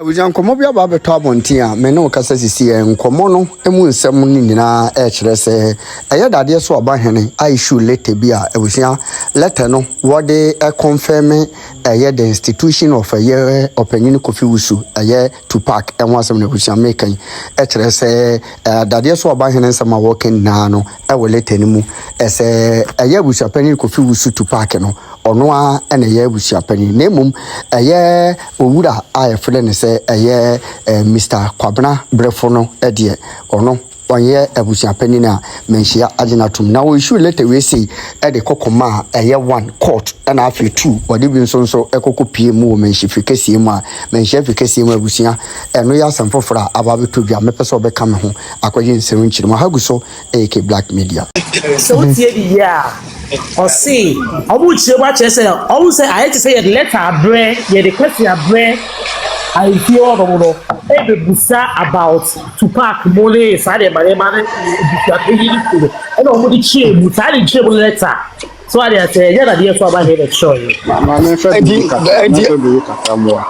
Abujan komo bia ba beto abonten a me ne okasa sisi enkomo no emu nsem ni nyina e kire se eye dade so oba hene I issue letter bi a abusia letter no what they confirm eye the institution of eye Panyin Kofi Wusu eye Tupac enwasem na abusia mekan e kire se dade so oba hene nsem a working na no e we letter ni mu ese eye AbusuaPanyin Kofi Wusu Tupac no ono a ene eye AbusuaPanyin na mum eye owura a friend ne se eye Mr. Kwabena Brefono edie ono onye AbusuaPanyin a menhia aginatum na we issue letter we say e de kokoma eye 1 court na afi 2 odi bi nso ekokopie mu menhifikesie mu a menhifikesie mu abusia eno ya samfofora ababeto bia mepese obeka me ho akwaje nseru nchirima haguso AK Black Media so tie di ya o see obu chire ba che say o say I say the letter bre ye the question bre I feel no busa about Tupac mole sade mane AbusuaPanyin ko e no mo di chie mu sade chie mo letter so I say yeah Dadiesoaba Hene show you Mama fa di katamwa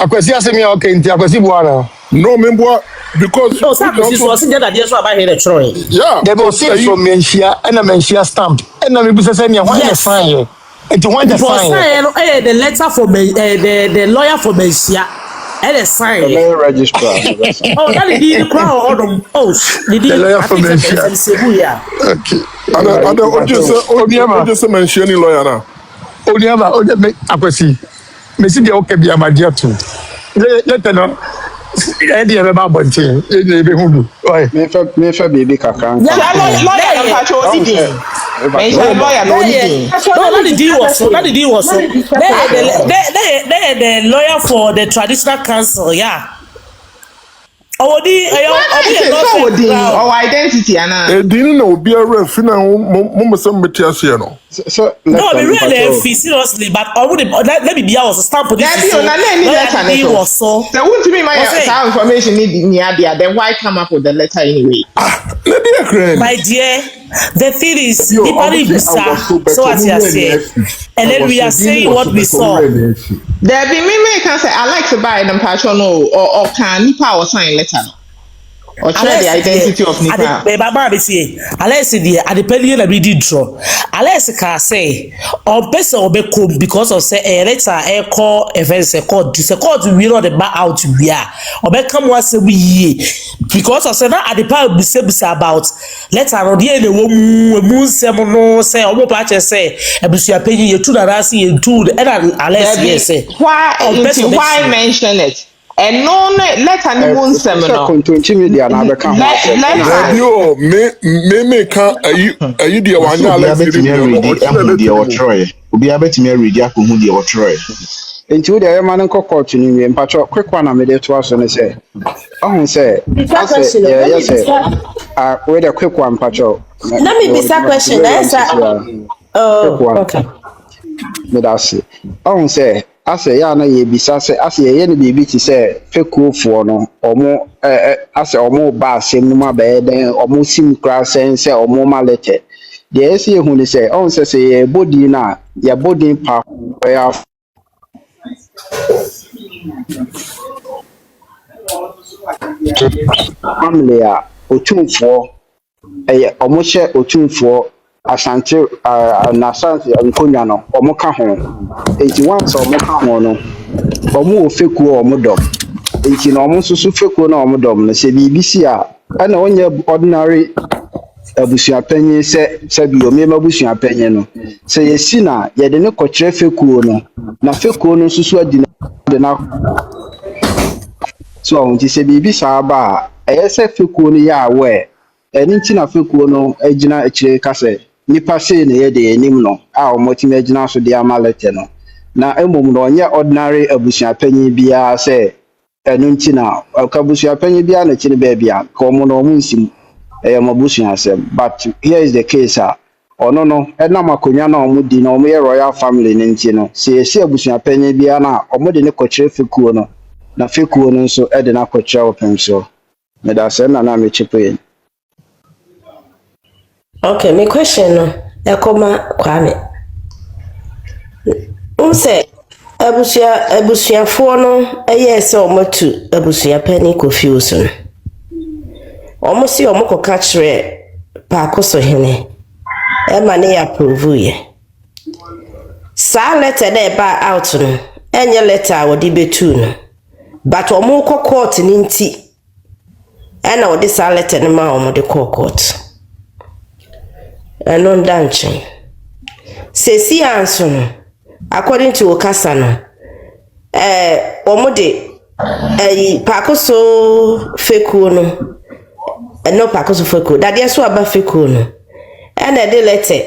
akwasi asemi okay nti akwasi buana no membo because no sir so say Dadiesoaba Hene show you yeah they go see from menhia and menhia stamp and na me busa say me why the sign it when the sign the letter for the lawyer for menhia and the sign the registrar oh that is the crown the lawyer for menhia okay I just mention any lawyer now. Oniama akwasi me si de okay bia madia to let no e de be ba bonte e be hudu oi me fa baby kaka lawyer na pacho odi mention lawyer no odi that the deal was so the lawyer for the traditional council our identity ana didn't know be a ref na mo some metias here no so no we really seriously but let me be was stamp this was so won't me my information need then why come up with the letter anyway my dear the thing is so as you say and then we are saying what we saw there be me can say I like to buy them patron or can nipa or sign letter or try the identity of nipa baba be say unless the adependent na be did draw unless can say or person obekom because of say letter call event say court we know the back out we are obekam was say we because of say na adepa be say about letter no dey the mu nsem no say omo pa che say AbusuaPanyin you two na say you two and unless say why mention it and no let anyone seminar continue media na be kan radio me kan ayi dia wanya ala the otroy obi abetimi read akohu the otroy enti wo dia man nko court ni mi mpacho quick one na me dey to aso ne say ohun say yes we dey quick one mpacho let me be that question answer okay me da say ohun say ase ya na ye bisa se ase ye ne bibi ti se fekuofo no omo ase omo ba asem no ma be den omo sim kra sense omo malete de ese ehu ni se on se ye body na ya body pa ya family a otumfo omo che otumfo asante na asante nkonya no omo ka ho enti once omo ka ho no omo ofekuo omo dom enti na omo susu fekuo na omo dom no se bibisi a na onye ordinary AbusuaPanyin se bi omi AbusuaPanyin no se yesi na ye de ne kokyere fekuo no na fekuo no susu adi na so onti se bibisi aba se fekuo no ya we eni nti na fekuo no agina akire kase nipa se ne ye de enim no a omotimi agina so de amalete no na emom no onye ordinary AbusuaPanyin bia se enu nti na AbusuaPanyin bia na chini be bia ko mo no munsim mabusuasem but here is the case ono no na makonya na omudi na omo ye royal family ne nti no se esi AbusuaPanyin bia na omode ne kokyere fekuo no na fekuo no nso de na kokyere opemso me da se na me chipe. Okay, my question no, Kwame. Say abusuafoɔ no ɛyɛ sɛ ɔmotu AbusuaPanyin Kofi Wusu no ɔmo si ɔmo kɔka kyerɛ paako so Hene ɛma ne approve ye saa letter na ɛba out no ɛnyɛ letter a wɔde betu no but ɔmo kɔ court ne nti ɛna wɔde saa letter no ma ɔmo de kɔ court ɛno ndankyɛn sesi anso no according to Okasa no ɔmo de paako so fekuo no no paako so fekuo Dadiesoaba fekuo no ɛna de letter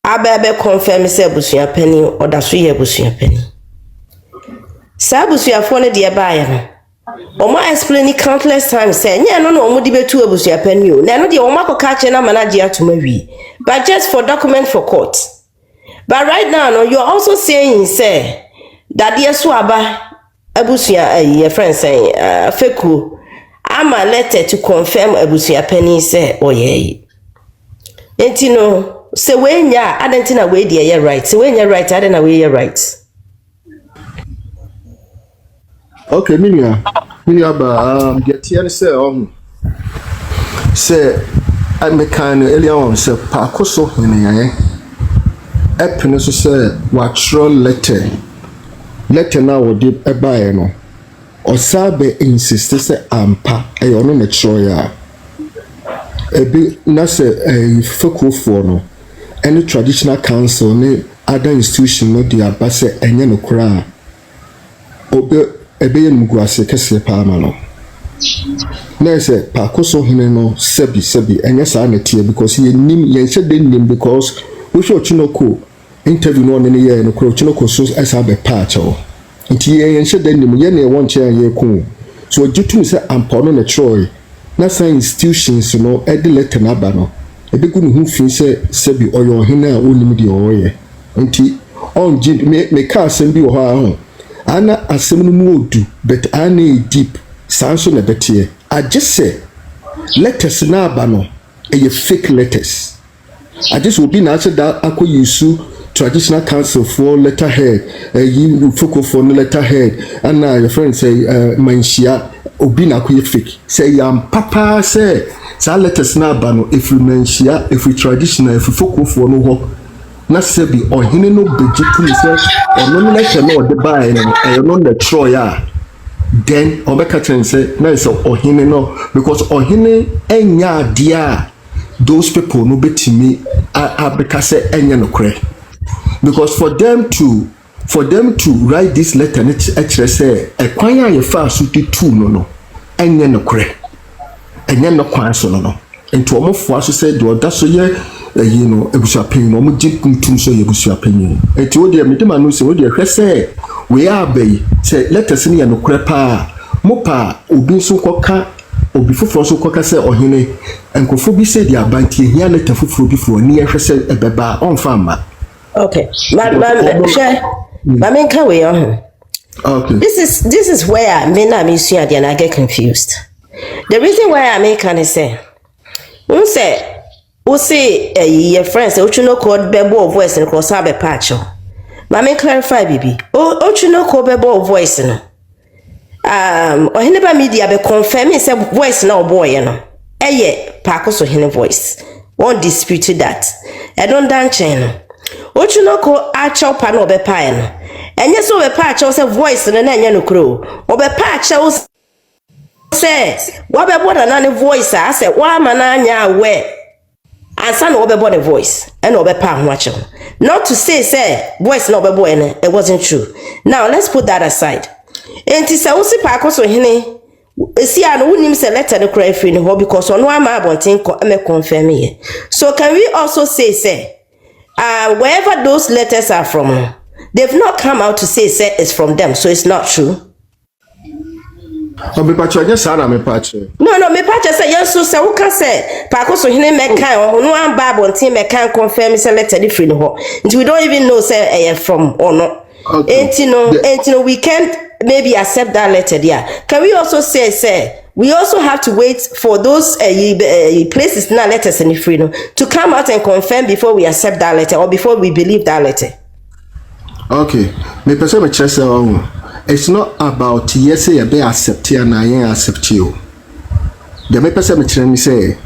aba confirm sɛ AbusuaPanyin ɔda so yɛ AbusuaPanyin saa abusuafoɔ no de ɛbaayɛ no ɔmo explain countless times say nyɛ no ɔmo de betu AbusuaPanyin o na no de ɔmo akɔka kyɛ na manager atoma wi but just for document for court but right now no you are also saying say Dadiesoaba abusua your friend saying fekuo ama letter to confirm AbusuaPanyin say oyɛ enti no se we nya adenti na we dey right se we nya right adenti na we right. Okay, minia ba get here say I me kan earlier on say paako so Hene epene so say watro letter na wo de ebae no osabe insist say ampa e ono na tro ya ebi na say fekuofo no any traditional council ne other institution no dey aba say enye no kura ebe ye muguase kese pa ama no na say paako so Hene no sebi enye sa na tie because ye nim ye nche de nim because we show chinoko interview no ne ye no kura chinoko so esa be patch o nti ye nche de nim ye na ye won che ye ku so jitu say ampa no na troy na say institutions no e de letter na ba no ebe gu no hu fi say sebi oyo Hene a onim de oye nti on me ka asem bi wo ha ho ana asem no mu odu but ana deep sanso na betie I just say letters na aba no e fake letters I just will be na say that akoyusu traditional council for letterhead you focus for letterhead and your friend say manshia obi na akoye fake say yam papa say letters na aba no if you manshia if you traditional if you focus for no ho na sebi Hene no bejitu ni say ono letter no de buy no no the troya then obeka chen say na say Hene no because Hene enya dia those people no betimi abeka say enya no kre because for them to write this letter it say ekwan ya yefa so de tu no enya no kre enya no kwan so no into omofo aso say the oda so ye AbusuaPanyin no mo jintum so ye AbusuaPanyin enti wo de me de ma no say wo de hwese we abai say letters ni ya no kre pa mo pa obi so koka obi foforo so koka say Hene enkofo bi say dia banti hia letter foforo bi fro ni hwese ebeba on fama okay ma can we on okay this is where me na me sua and I get confused. The reason why I make can say we say your friends say ochuno code bebo voice and cross abe patch ma me clarify bibi ochuno code bebo voice no Hene ba media be confirm say voice na boy no eye paako so Hene voice won't dispute that I don't dan chen ochuno ko acho pa no be pa no enye so be pa acho say voice no na enye no kro obe pa acho say what be border na ne voice I say wa ma na anya we ansa na obebo the voice and obepa ho ache not to say voice na obebo ene it wasn't true. Now let's put that aside. Enti se wo si paako so Hene esi a no wonim se letter no cry free no because ono ama abonten me confirm here. So can we also say wherever those letters are from they've not come out to say it's from them, so it's not true. No, me patch say yes, so say can say paako so Hene me kan no am abonten me kan confirm say letter di free no. We don't even know say from or not. Okay. Enti no we can't maybe accept that letter there. Can we also say we also have to wait for those places now letters in the free no to come out and confirm before we accept that letter or before we believe that letter? Okay, me person me chese on. It's not about yes you be accept and I accept you. The me person me chire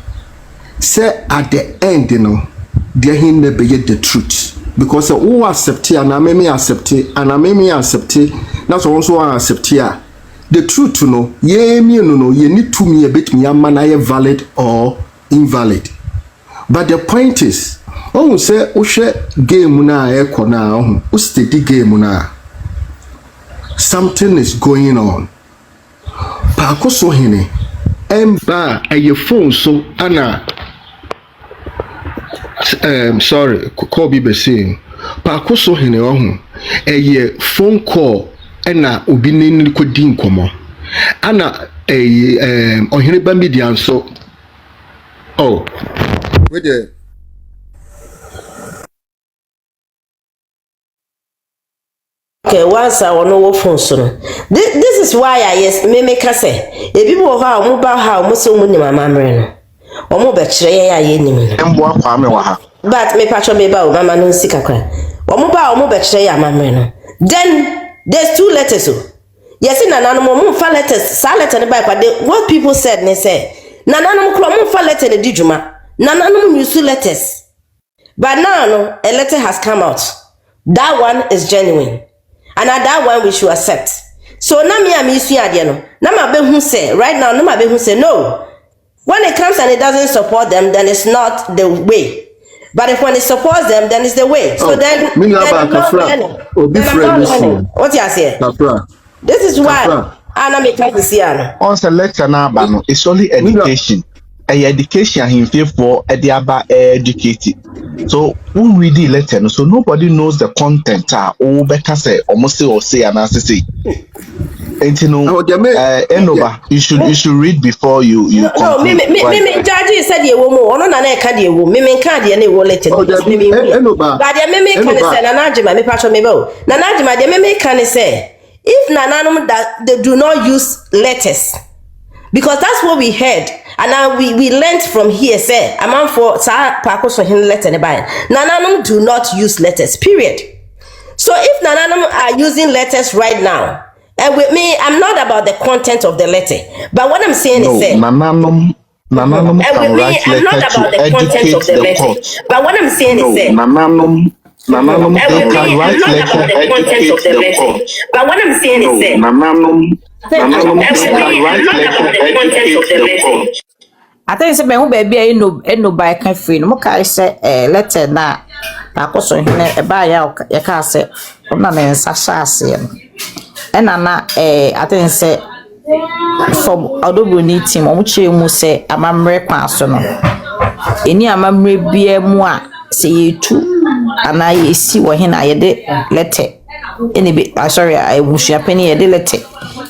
say at the end you know there him be the truth because who accept and I me accept and I me accept that's also accept here. The truth you know ye me no you need to me a bit me am na valid or invalid. But the point is oh say o hwe game na e ko na oh o steady game na something is going on pa ko so hene emba aye phone so ana sorry Kofi be saying pa ko so hene oh aye phone call ena obi ni ko di nkomo ana ohene ba media so oh with the Okay, once I want no phone soon. This is why I yes me say. If people how mobile how mo so mo ni mama mre no. Omo be kire ya ye ni me. Embo akwa me wa ha. But me patcho me ba o mama no sika kwa. Omo ba omo be kire ya mama mre no. Then there's two letters so. Yes na nanu mo fa letters. Sa letter ne ba kwa what people said ne say. Na nanu mo mo fa letter ne di djuma. Na nanu mo use letters. But now no, a letter has come out. That one is genuine. And at that one we should accept. So now me am issue adie no. Na ma be hu say right now no ma be hu say no. When it comes and it doesn't support them, then it's not the way. But if when it supports them, then it's the way. So then what you say? This is why Anna make to see Anna. On select na ba no, it's only education. Education him for ediaba educated. So who read the letter? So nobody knows the content. Oh, better say almost say and say. And you know, you should read before you. No, me Daddy said you will no na ka dey wo. Me ka dey na wo letter. But me can say na najima me patcho me bo. Na najima dey me can say if nananom that they do not use letters. Because that's what we heard. And now we learned from here, say, a man for Pakoso Hene letter by. Nananum do not use letters, period. So if Nananum are using letters right now, and with me, I'm not about the content of the letter. But what I'm saying is say Nananum can write letters to educate the court. But what I'm saying is say Nananum can write letters to educate the court. But what I'm saying is say I think say me hu ba bia eno ba ka free no ka say letter na akoso hene e ba ya ka say na na nsa shaase no na I think say from Odoboni team omu che mu say amamre kwa so no eni amamre bia mu a say yetu ana yesi wo hene ayede letter eni be sorry AbusuaPanyin yede letter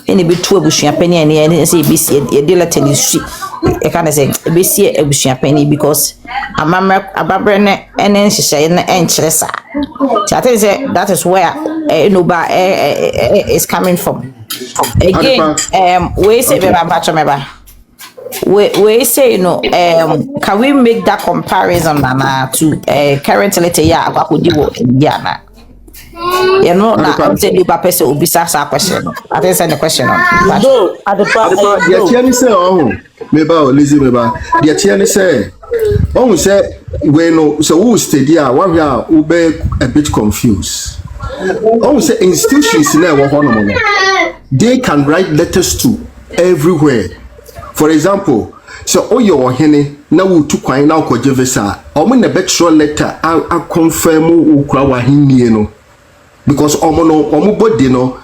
eni be tu AbusuaPanyin eni say be yede letter ni shi e can say be see AbusuaPanyin because amamre ababre ne enen hihye ne enkyere sa. I think say that is where Enoba is coming from. Again we say be meba we say can we make that comparison na to current letter ya akwakodi wo Indiana. You know, I'm saying you person will be sa question. I think the question on. No, the Tiani say meba Lizzie meba. The Tiani say say we no so who study one year who be a bit confused. Say institutions in there they can write letters to everywhere. For example, so your Hene na wo tu kwan na ko jevesa omo na betro letter a confirm ukra wa hinnie no because omo body no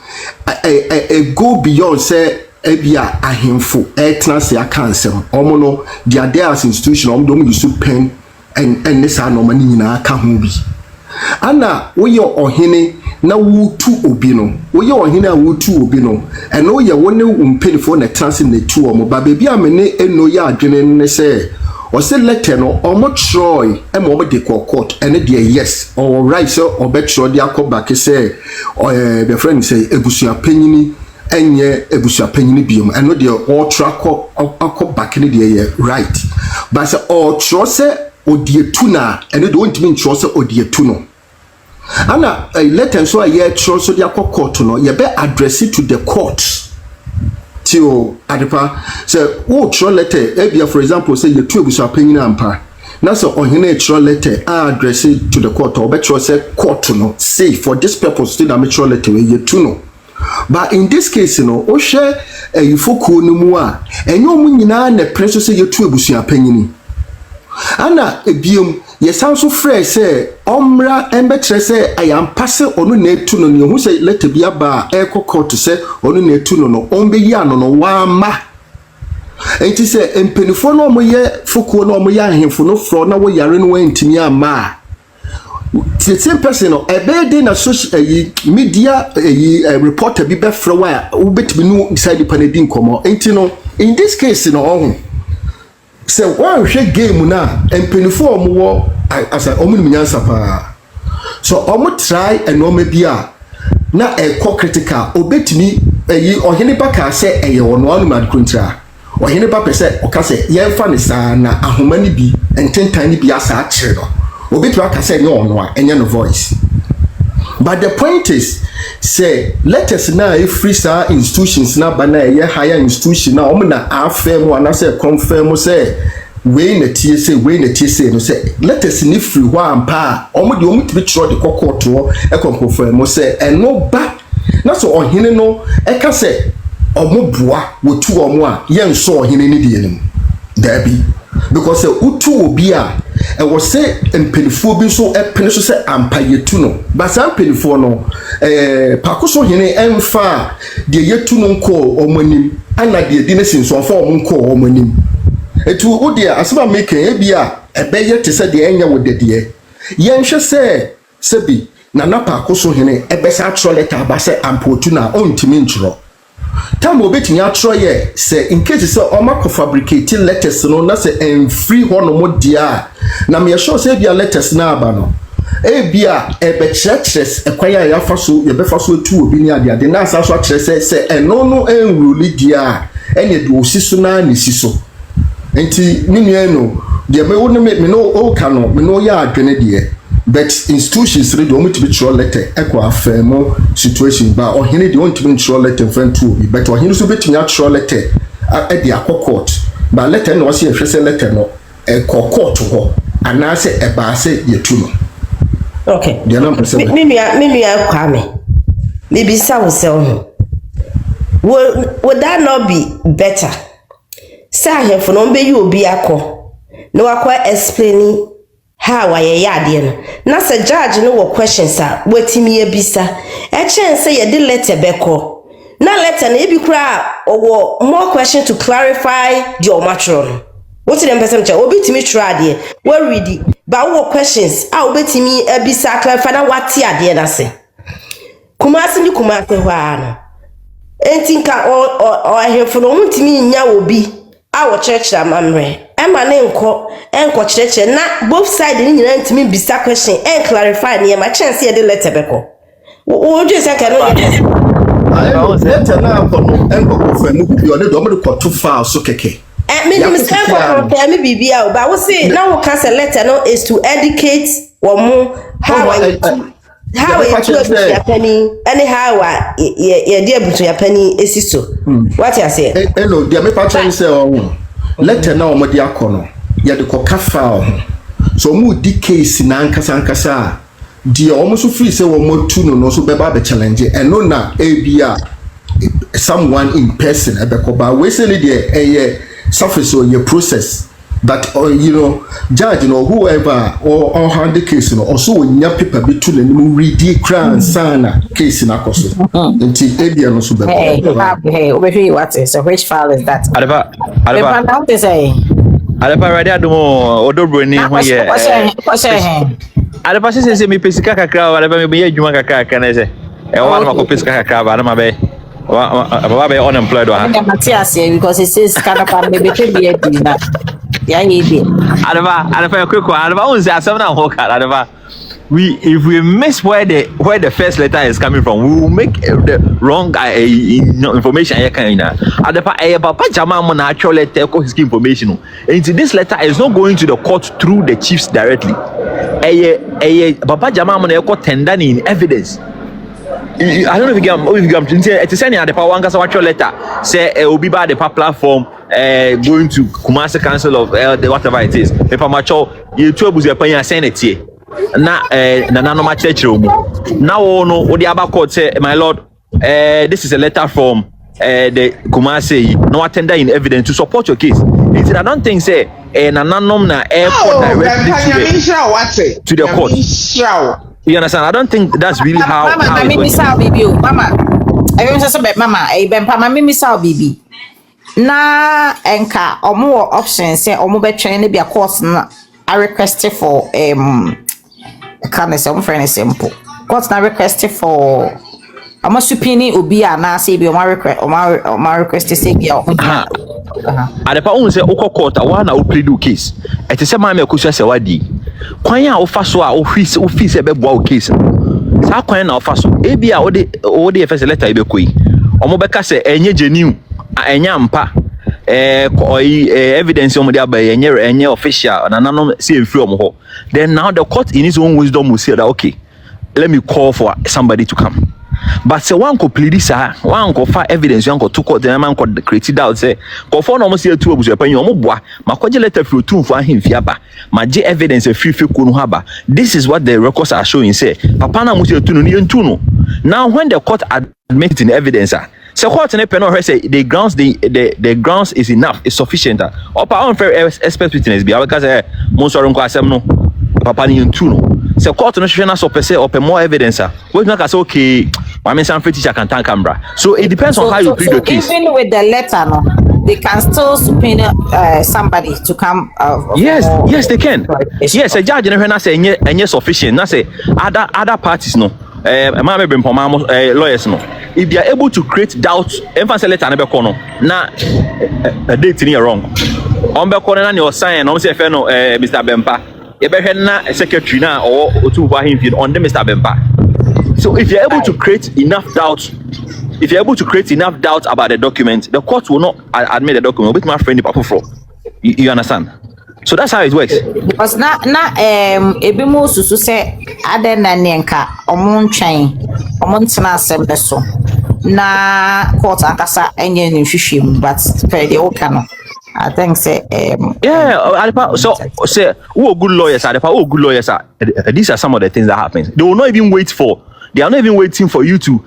go beyond say ebia ahemfo etnase akansem omo no dia there as institution omo do use pen and this are no mani nyina aka ho bi ana wo ye ohene na wo tu obi no wo ye ohene a wo tu obi no eno wo ye woni umpenfo na transe na tu omo ba bia amene eno ya adwene ne se o se letter no omo troy e mo de court ene de yes or right so obetro de akoba ke se the friend say AbusuaPanyin enye AbusuaPanyin biom eno de all track akoba ke de right but say all tro se odietu na ene de wontimi ntro se odietu no Ana letter so a year so dia court no ye be address it to the court till adepa say wo throw letter ebia for example say you two AbusuaPanyin ampa na so ohene throw letter address it to the court or be throw say court no say for this purpose still na me throw letter we you two no. But in this case, o share ifoku no mu a enyo mu nyina na preso se yetu AbusuaPanyin. Ana ebiom ye sanso frɛ sɛ omra embetre sɛ ayampa se onu na etu no ne hu sɛ letter bia ba ekokɔ to sɛ onu na etu no no ombe yi ano no wama. Enti sɛ empenifo no omoye foku no omoye ahemfo no fro na wo yare no wantimi ama. The same person no ebe na social media reporter bi be frɛ wa ubetimi no side panedin komo enti no in this case no ohun say one hwe game na empenifo omwo asa omunum nyansa pa so omo try enoma bi a na critical obetimi ohene ba ka sɛ eye wono anu mad kontra ohene ba pɛ o ka sɛ yɛmfa ne saa na ahoma ni bi ententan ni bi asa akyere no obitu aka say no ono a enye no voice. But the point is say let us now free sa institutions na bana ye higher institution na omo na affirm or na say confirm say we na tie say no say let us ni free one pa omo de omo tibi tro de kokoto e confirm say eno ba na so ohene no e ka say omo boa wotu omo a ye nso ohene ni de enim dabi because utu obi a e was say empenifo bi so e pene so say ampa yetu no but say empenifo no pakoso hene emfa de yetu no nko omanim ana de di ne sinso fa omnko omanim etu odi asema meken e bia e be ye te say de enya wodede ye nhwe say sebi na na pakoso hene e be sa tro letter ba say ampa otu na ontimi ntro time obetini atro ye say in case say o ma fabricate letters no na say en free ho no mo dia na me sure say bia letters na aba no e bia e be churches e kwaya ya faso ye be faso tu obi ni ade na asa so akere say eno no enruli dia enye de osiso na ni siso enti ni no de me wo me no o ka no me no ya adwene de but institutions ready omo to be throw letter ekwa afemo situation ba ohene de want to be throw letter friend to be but ohene so betumi a throw letter e de court ba letter no was hwese letter no e court ho ana se e ba se yetu no okay me kwa me be sound so would that not be better say here for no be you obi akọ no akọ explaining how I yade no na se judge no wo questions a watimi ebisa e chen say ye de letter beko na letter na ebi kura owo more question to clarify the omatro no what them person che obitimi try de we read ba wo questions a obitimi ebisa clarify na wati ade na se kumase ni kumase ho ano entinka o ahefo no mutimi nya obi a wo church amamre ema ne enko church na both side ni nyina ntimi bisa question and clarify ne ma chance ye de letter beko wo je se ka no letter na ko no enko ko fa mu bi o de do mo de ko to file so keke me ni miska ko ko me bibia o ba wo say na wo cancel letter no is to educate wo how AbusuaPanyin anyhow ye de AbusuaPanyin esiso what you say hello dia me pa try say o letter na o de akono ye de ko ka file so mu di case na ankasa dia o mo so free say wo mo tu no so be ba be challenge eno na ebia someone in person e be ko ba we say le de surface or your process but you know judge you know whoever or hand the case you know also nya paper be to them read the crown sana case na koso until ebia no so be hey obey what is so which file is that alba now they say alba ready adumo odobroni ho ye alba se me pesika kakra alba me ye adwuma kakra na se e wa na ko pesika kakra ba na ma be Baba be unemployed wa. Matthias because it says kind of maybe be a dinner. Yeah, he did. Alva quick one. Alva unse asem na ho kala alva. if we miss where the first letter is coming from, we will make the wrong information. Adepa papa jama mo na actual letter ko his information. And this letter is not going to the court through the chiefs directly. Papa jama mo na ko tender in evidence. I don't know if you get it is any Adepa one kasa actual letter say obi ba the platform going to Kumasi Council of whatever it is. Paper macho you two AbusuaPanyin send it here. Na no ma church room. Now no what the Aba court say, my lord, this is a letter from the Kumasi. No attender in evidence to support your case. I don't think say nanom na airport directly to the court. You understand? I don't think that's really how. Mama, I mean, Miss Baby, Mama. I want to say, Mama, I been Mama, Miss Baby. Na enka omo options say omo be train be a course na I requested for can I say I'm friend simple. Course na requested for omo supini obi na say be omo request say be Adepa un say okọ court wa na o plead o case. E te say ma me akosu say wadi. Kwan ya o fa so a office e be boa o case. Sa kwan na o fa so. E bia o de first letter e be koi. Omo be ka say enye genuine, enya mpa. Evidence omo de aba enye official na nanom say free omo ho. Then now the court in its own wisdom will say that okay, let me call for somebody to come. But say one could plead this, one could find evidence, one could to court, the man could create it out. Say, go for no more say two AbusuaPanyin, omo boa, ma kwaje letter through two for him fiaba, ma je evidence a free kunu haba. This is what the records are showing. Say, papa na musi two no ni no. Now when the court admits in evidence, so court in a penal say the grounds is enough, is sufficient. Or pa unfair expert witness be because most of them asem no papa ni two no. So court no show na so per se or more evidence. We can say okay. I mean, some teacher can turn camera. So it depends on how you plead the case. Even with the letter, no, they can still subpoena somebody to come. Yes, they can. Yes, a judge never say any sufficient. Now say other parties no. Lawyers no. If they are able to create doubt, emphasis letter never corner. Now a date in wrong. On be corner na your sign. On say no, Mr. Bempa. You better na a secretary na or to him on the Mr. Bempa. So if you're able to create enough doubt, about the document, the court will not admit the document. With my friend, you understand? So that's how it works. Because ebi mo susu say aden na nenka omon twen omon tena asem ne so na court akasa enye ne hwehwem but per the okano I think say so say who good lawyers are good lawyers are these are some of the things that happen. They will not even wait for. They are not even waiting for you to.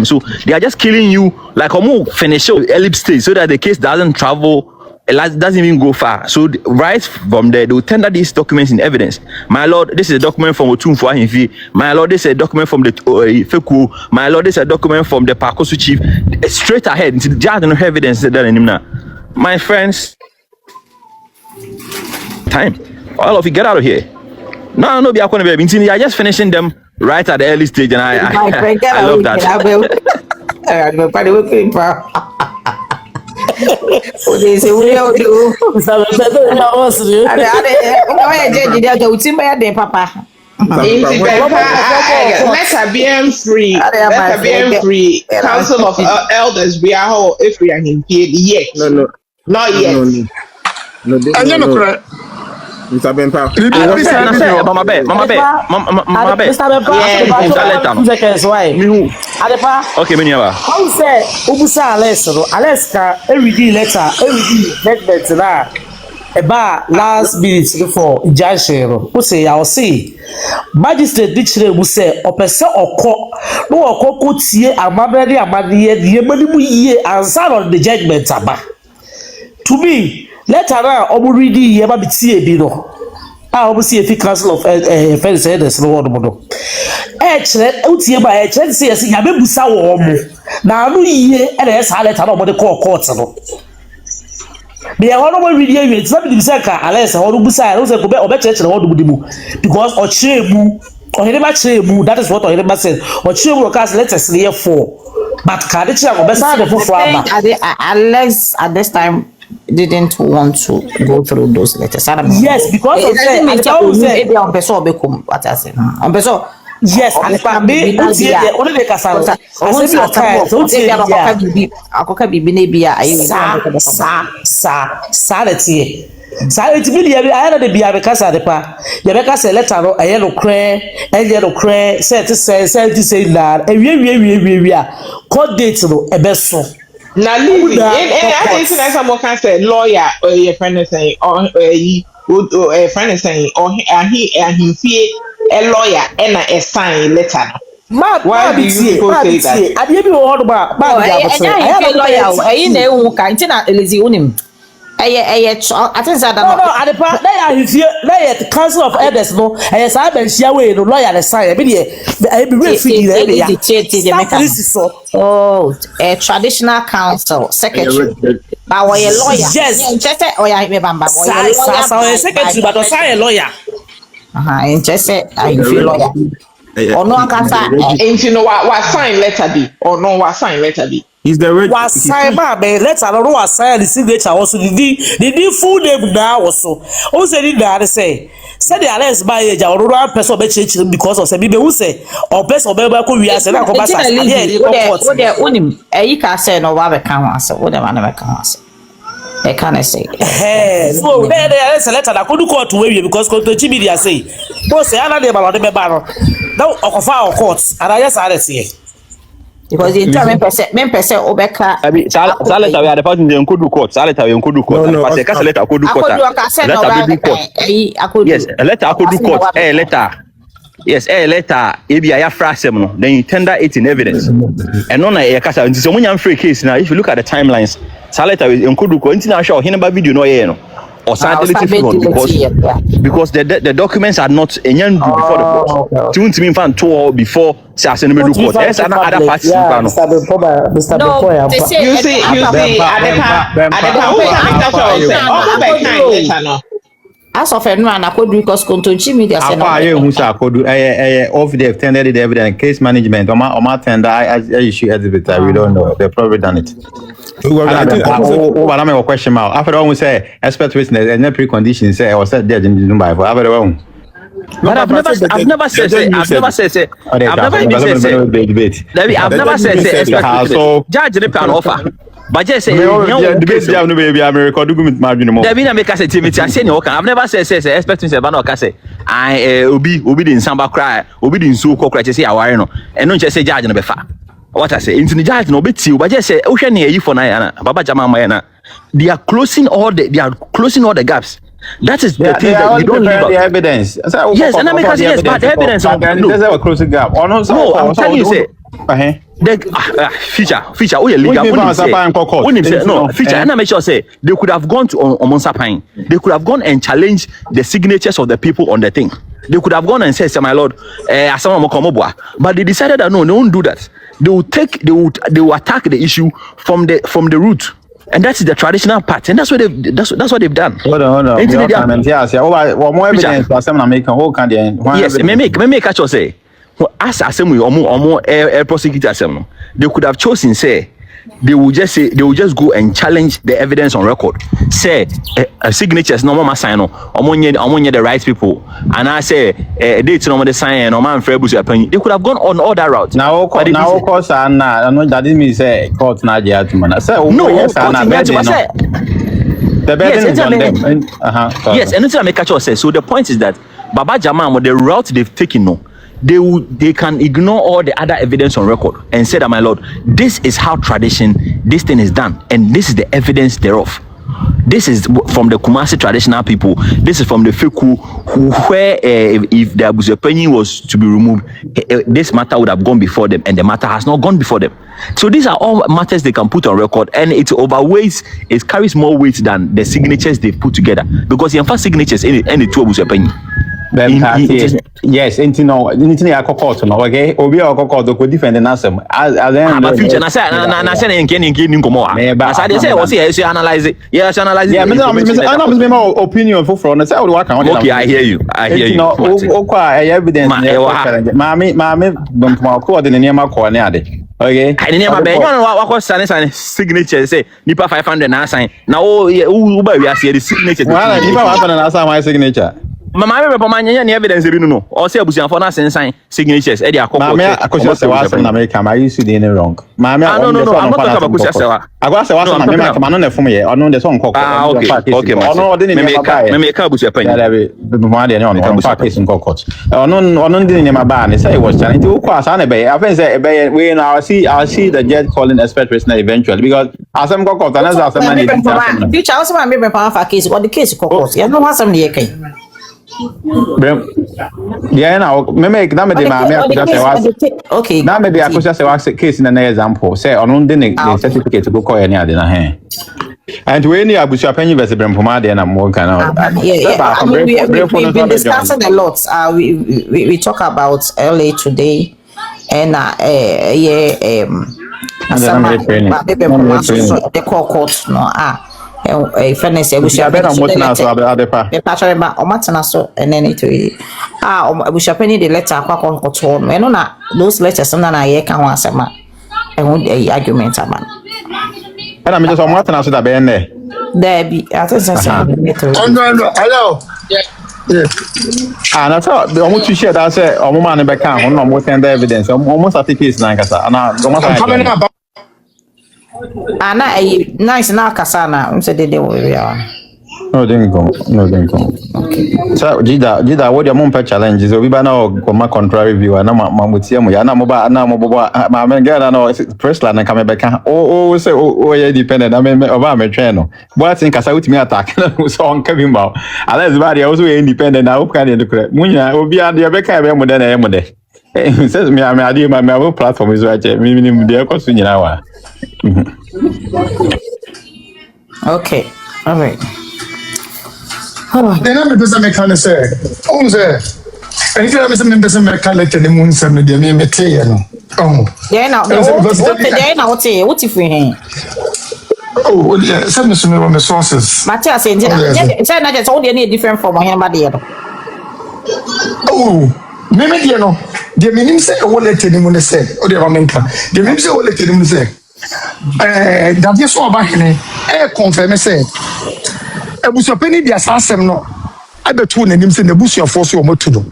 So they are just killing you like finish ellipse stage so that the case doesn't travel, doesn't even go far. So right from there, they will tender these documents in evidence. My lord, this is a document from Otumfo Ahimfi. My lord, this is a document from the Feku. My lord, this is a document from the Pakosu chief. Straight ahead into the judge, no evidence that in him now. My friends, time. All of you get out of here. No, be going to be. I just finishing them right at the early stage, and I love that. Let be free. Let be free. Council of Elders, we are all if we are in here yet. No, not yet. No. Mr. Bempa. Mama Be. Okay, Miniaba. How say Ubusa Alaska every day letter, every day judgment na eba last minute before judgment. Who say I will see magistrate dictionary will say opese oko no oko ko tie amabere amadiye die manimu yie answer on the judgment aba. To me letter na oburidi ye ba bitie bi no a obusi efi council of fence headers no wodo modo chere utie ba chere say yes ya bebusa wo mo na anu yie e na esa letter na obo de court no be e wono mo read ye it's not be say ka alesa wono busa e say ko be obe chere wodo budimu because o chebu o hele ba chebu that is what o hele ba said o chebu cast letters here for but ka de chere go be say the for aba Alex at this time didn't want to go through those letters. Yes, because of that, I tell you, maybe on person become what I say. On person. Yes, and me, only the casa. I say your time. So say akoka bibi na bia ayi. Sa leti. Sa leti bi liya I na de bia be casa de pa. Ya be casa letter no aye no kre, enye no kre, say na. Ewie court date no e be so. Na Lizzie, I think someone can say lawyer or your friend is saying or a friend is saying or he fear a lawyer and a sign letter. Why do you people say that? I didn't know about I am a lawyer. I know can't Lizzie unim. I think that no, and the council of elders no, and I been share way no lawyer the sign. I be really oh, a traditional council secretary. But we a lawyer. Yes, just or I remember. Secretary, but sign a lawyer. And just say I feel lawyer. Or no, I can't say. And you know what sign letter be or no what sign letter be. Is the red was sign let's I don't know what sign the signature also the full name now also. Also did that say the alliance by age or one person be change because of say be who say or person be ko wi ase na ko ba sa what they onim e ka say no wa be kan ase what dem na be kan ase e can say so there is a letter that could court we because ko to chibi dia say to say ana dey ba be ba no now okofa court and I just had say because the entire person obeka abi saleta we are the person dey enkodu court saleta we enkodu court parce que saleta akodu court yes letter akodu court letter yes letter e bia ya frasem no then you tender it in evidence and no na e kasa nti so munya free case now if you look at the timelines saleta we enkodu court nti na show Hene ba video no ye no or scientific because the documents are not before the court. Don't mean fan to before say no court. There's another party. No, you see, as of no and I could because contonchi media say no. I could off they have tendered the evidence case management or my tender I issue exhibit we don't know they've probably done it. I'm a question mark. After all, we say expert witness and preconditions say or said dead in Dubai for after all. But I've never said I've never said judge the plan offer. But just say debate no baby America do me margin more. There been make us I say no I've never said expect me say ba no ka say I obi the nsamba cry obi the nsu ko cry say aware no and no say judge no be fa. What I say, into the judge no beti, but just say, "Oh, shani for na Baba Jama Mayana." They are closing all the gaps. That is the thing that you don't leave out. The evidence. Yes, and I make us yes, but the evidence. There's a closing gap. No, I'm telling you, say. Feature. Oh, yeah, legal. No, feature. And I make sure say they could have gone to AbusuaPanyin. They could have gone and challenged the signatures of the people on the thing. They could have gone and said, "My lord, but they decided that no, they won't do that. They will attack the issue from the root." And that's the traditional part, and that's what they've done. Hold on. Yes, more evidence. Yes, me catch you say. As assembly or prosecutor assembly, they could have chosen say they will just go and challenge the evidence on record. Say signatures no more sign on the right people, and I say dates no more the sign no man for AbusuaPanyin. They could have gone on all that route. Now of course I know that didn't mean say court na judge man. Say no, yes, the burden is on them. Yes, and until I make catch us say. So the point is that Baba Jama, the route they've taken, no. They can ignore all the other evidence on record and say that, my lord, this is how this thing is done, and this is the evidence thereof. This is from the Kumasi traditional people. This is from the Feku, where if the AbusuaPanyin was to be removed, this matter would have gone before them, and the matter has not gone before them. So these are all matters they can put on record, and it carries more weight than the signatures they've put together, because the first signatures in the two AbusuaPanyin. Yes, anything I court no, okay? Obi a court go defend the answer. But future na say nkin komo a. As I dey say we say analyze it. Yes, analyze it. Yeah, me my opinion for from say we work on. Okay, I hear you. No, o kwa evidence. Mami, bom ko de nneema ko ne ade. Okay. I didn't have what was signature say nipa 500 na sign. Now who we are see the signature. Well, if I happen and my signature. Mama me papa manya any evidence bi no. Or say abusuafo na sign signatures e dey akoko. Mama akosia se wa na make am I used to dey wrong. Mama no, I'm not talking about akosia se wa. Agwa se wa na me make am no na fom ye. Ono de so nkoko. Okay. Ono de ni me make AbusuaPanyin. Ya be mo de ni ono pa case nkoko. Ono de ni ma ba ne say was challenge. Who kwasa na be I think say be we now see the judge calling expert prisoner eventually because asem nkoko na za asem na dey. Future also ma me pa fa case or the case kokos. Ya no asem na ye kai. Yeah, now me make na me de ma me akosia se wa. Okay. Na me de akosia se wa case na example say ono de ne certificate go call any ade na he. And we any AbusuaPanyin versus Brempoma de na mo kan na. Yeah. We've been discussing a lot. We talk about LA today and the court no fairness and then it AbusuaPanyin the letter akwa and na those letters na ye kan ho asema e argument about and I'm just on so that be there there be I think no hello and I thought the almost share that say omo man be kan ho no mo send evidence almost at case na nkasa na ana nice na kasa na say they we are no didn't go okay so jida what your mom challenges so we ba na go contrary view na mamutie mo ya na mo ba ma me get na press line na ka me be kan say ye dependent na me oba me twen no but think kasa utimi attack na so on ka bi ma unless ba dey also independent na o kan dey kure munya obi ade be kan be mo de na ye mo de says me ade ma me platform is right me minimum dey ko so nyina wa okay all right. Then I'm a mechanic say, oh, sir. And if you have a mechanic and the moon, some of the material. Oh, yeah, now what if we hang? Oh, yeah, some of the sources. Matthias saying, it's not just all any different from anybody. Oh, maybe you know, the minimum say, oh, let him say, or the Romanka. The minimum say, oh, let him say. Dadiesoaba Hene, confirm say. AbusuaPanyin di asasem no abetu nanim se nabusuafo so omotu no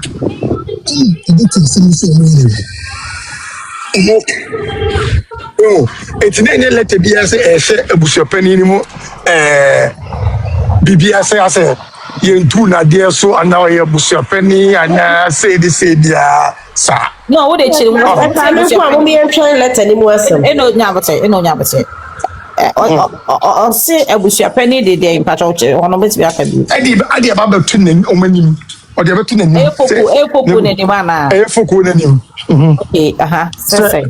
etinenye letter bia se ehye AbusuaPanyin ni mu bibia se ase yentu na de so ana ye AbusuaPanyin ana say bia sa no what they chill mo me entry letter ni mu asem eno nyabate or say AbusuaPanyin de dey impact ono bet be aka bi ade aba betu nanim omanim o de betu nanim epoku nanim ana efoku nanim okay say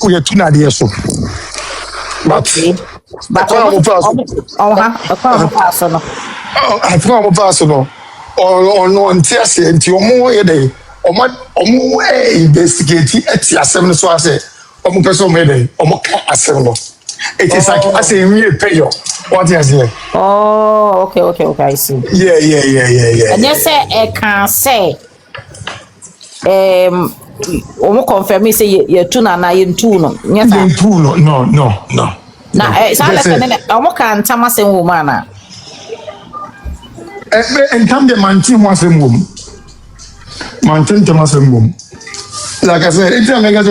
we are tuna de so but I think I'm pass no on tiase nti omo ye dey omo investigate eti asem so ase omo person me dey omo ka asem no. It is like I say we pay you. What is here? Oh, okay, I see. Yeah. And you say can say omo confirm me say you tuna na you no. Yes. No. Na say omo kan tamasem wo mana. And come the mantin was a mum. Mantin tamasem mum. Like I said, it's a mega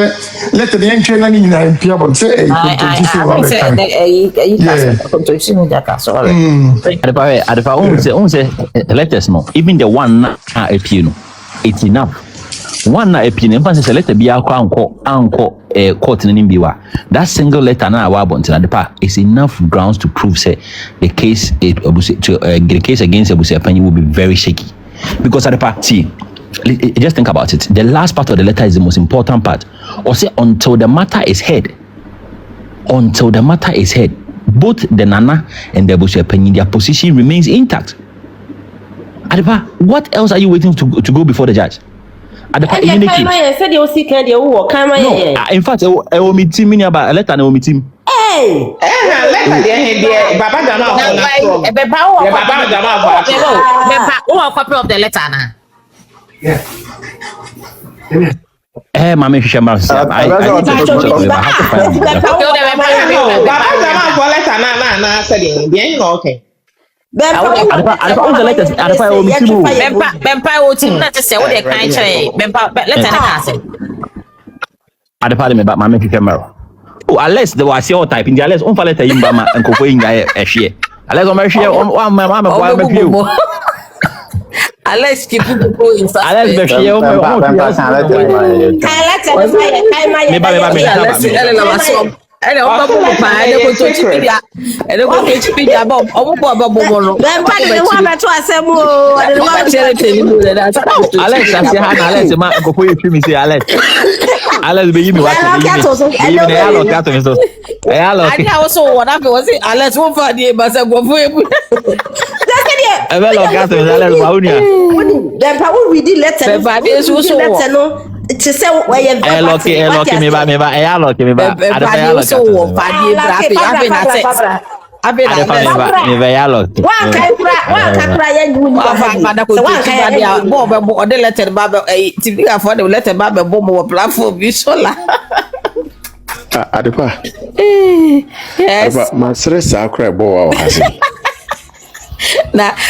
let the entry in Pia, but say, let us know. Even the one now, it's enough. One na opinion, but say let be uncle court in Biwa. That single letter now is enough grounds to prove say the case the case against AbusuaPanyin will be very shaky. Because at the party. Just think about it. The last part of the letter is the most important part. Or say until the matter is heard. Until the matter is heard, both the Nana and the AbusuaPanyin, their position remains intact. Adepa, what else are you waiting to go before the judge? Adepa, in fact, I will meet him about a letter and I will meet him. Hey, letter there, Baba Jama. Baba Jama. Copy of the letter now. Yeah. Mama Shamar said, I have to find na said it. Okay. Bempa o team na say what they kind try. Bempa let her cast. at the parliament about Mamma Shamar. Oh, unless there was your type in the unless on Faleta Imbama and Kofi a share. Unless I'm share on one mamma, Unless people go in such. Unless the share ẹnna ọba bọbọ paa ẹnna kò tó chipidia ẹnna kò tó chipidia bọ ọmọ bọ ọba bọbọ no. bẹẹba de ni wọn bẹ tó asẹm o ọdẹ ni wọn bẹ kyerẹ tẹlẹ mu rẹ náà. Alex ase ha na Alex ma nkɔfo yɛ twi mi se Alex bɛ yi mi wa tɛ yi mi na ɛyɛ alɔ kato mi so ɛyɛ alɔ. adi awo so wɔ n'afɛ wɔ si Alex wọn fa di eba sɛ nkɔfo yɛ mu. ɛbɛ lɔ kato mi so Alex ma wo nia. bẹẹba wo ridi lẹtẹ bẹẹba de esu so wɔ. ti sẹ wọnyẹ bẹẹ lọkì mi ba ẹyà lọkì mi ba adapa ẹyà lọkì so wọ fàdí abẹ na sẹ abẹ na adapa mi ba ẹyà lọkì. wọn kakura yẹn ju ní ọba àgbàdo kò tó ti bá di a bọ ọbẹ bọ ọdẹ lẹtẹ bá bẹ ẹyì tìbí àfọ ọdẹ lẹtẹ bá bẹ bọ mọ wọ platform bi sọla. Adepa ma sere saa kura bọ wa ọha si.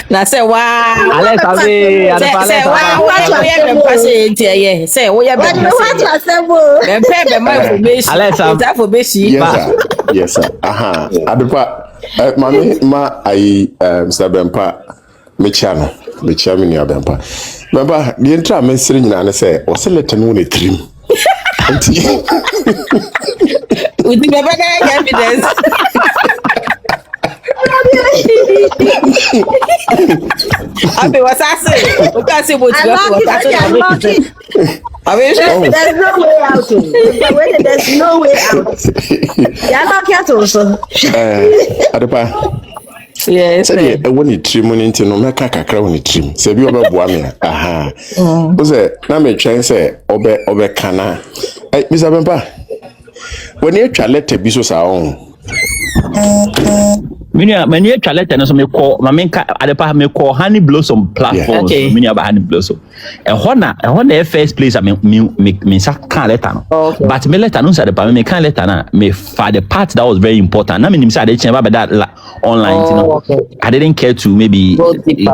na sẹ waa Alex abe adapa Alex sẹ waa wọ́n yẹ bẹ̀ mpa ṣe tiẹ̀ yẹ sẹ wọ́n yẹ bẹ̀ mpa ṣe bẹ̀ mpẹ́ bẹ̀ mọ information Alex ìta information. Yes sir Adepa ma ayi Mr. Bempa mekyia mi nua Bempa deɛ ntra me sere nyinaa ne sɛ ɔsɛ leta no ne tirim nti uti bɛbɛ kɛ evidence. Abi wasase o ka se mo ti wa ka so there's no way out. There's no way out. Ya lock it also. Adepa yes sɛ ɛwɔ ne tirim no nti no mɛka kakra wɔ ne tirim sɛ bi ɔbɛboa me aha wo sɛ na metwɛn sɛ ɔbɛka na Mr. Bempa wɔne atwa letter bi so saa ɔho many atwa letter no so me call adepa me call Honey Blossom platforms many about Honey Blossom ɛhɔ na first place me sa kan letter no but me letter no say adepa me kan letter na me for the part that was very important na me nim say ade chen ba that online you know I didn't care to maybe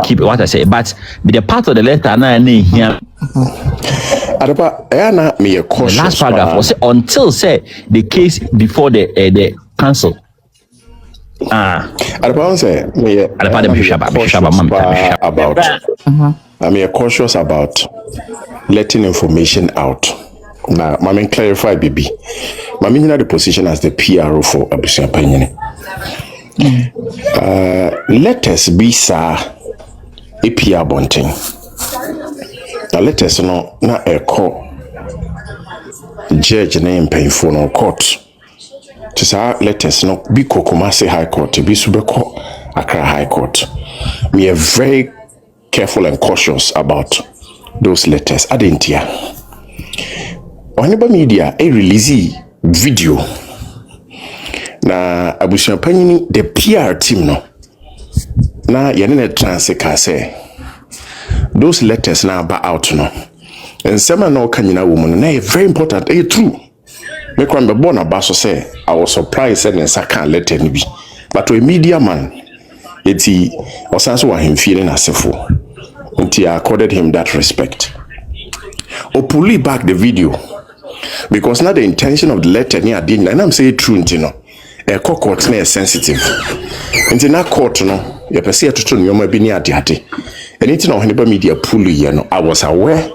keep what I say but the part of the letter na here adepa na me cautious the last paragraph was say until say the case before the council. Adepa say me I'm cautious about letting information out. Now, Mama clarify, baby. Mama in the position as the PRO for AbusuaPanyin. Let us be sir a PR bunting. Now let us know na a court judge name painful no court. To say let us know be Kumasi High Court, be Subeko Accra High Court. We are very careful and cautious about those letters. I didn't hear. On media, a release video. Na AbusuaPanyin the PR team no. Na yanene transeka say those letters na ba out no. And some no kanyina woman na very important. True. Me kwan be born abaso say I was surprised and saka letter ni bi. But a media man eti osanso wa him feeling asefo. Until I accorded him that respect. Or pull back the video because now the intention of the letter near didn't and I'm saying true you know. A court na sensitive. Until na court no you perceive to turn your be near ate. Anything on Hene media pull you know I was aware.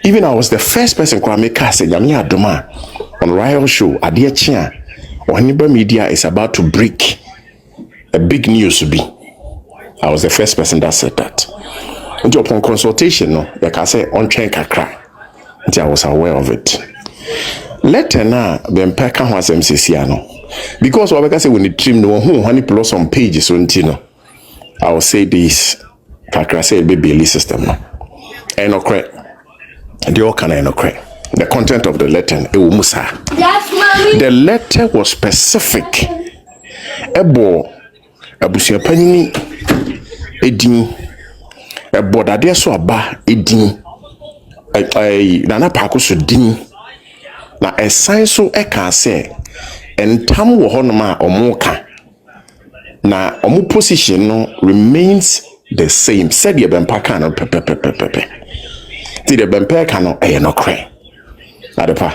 Even I was the first person to make us say Yamia Doma on Royal Show at dear Chia or Hene media is about to break a big news to be. I was the first person that said that. And upon consultation, no, like I say, on train kakra. I was aware of it. Letter na Bempeka was MCCano. Because what I say when the trim no who honey plus on pages on Tino. I will say this kakra say baby system no. And no correct. The all can no correct. The content of the letter musa. Yes, mommy. The letter was specific. Ebo AbusuaPanyin edin. Dadiesoaba edin Nana Pakuso din na ɛsan so ɛka sɛ entam wɔ hɔ nom a ɔmo ka na ɔmo position no remains the same said the bempa ka no pepepepepe ti the bempa ka no ɛyɛ no kre adepa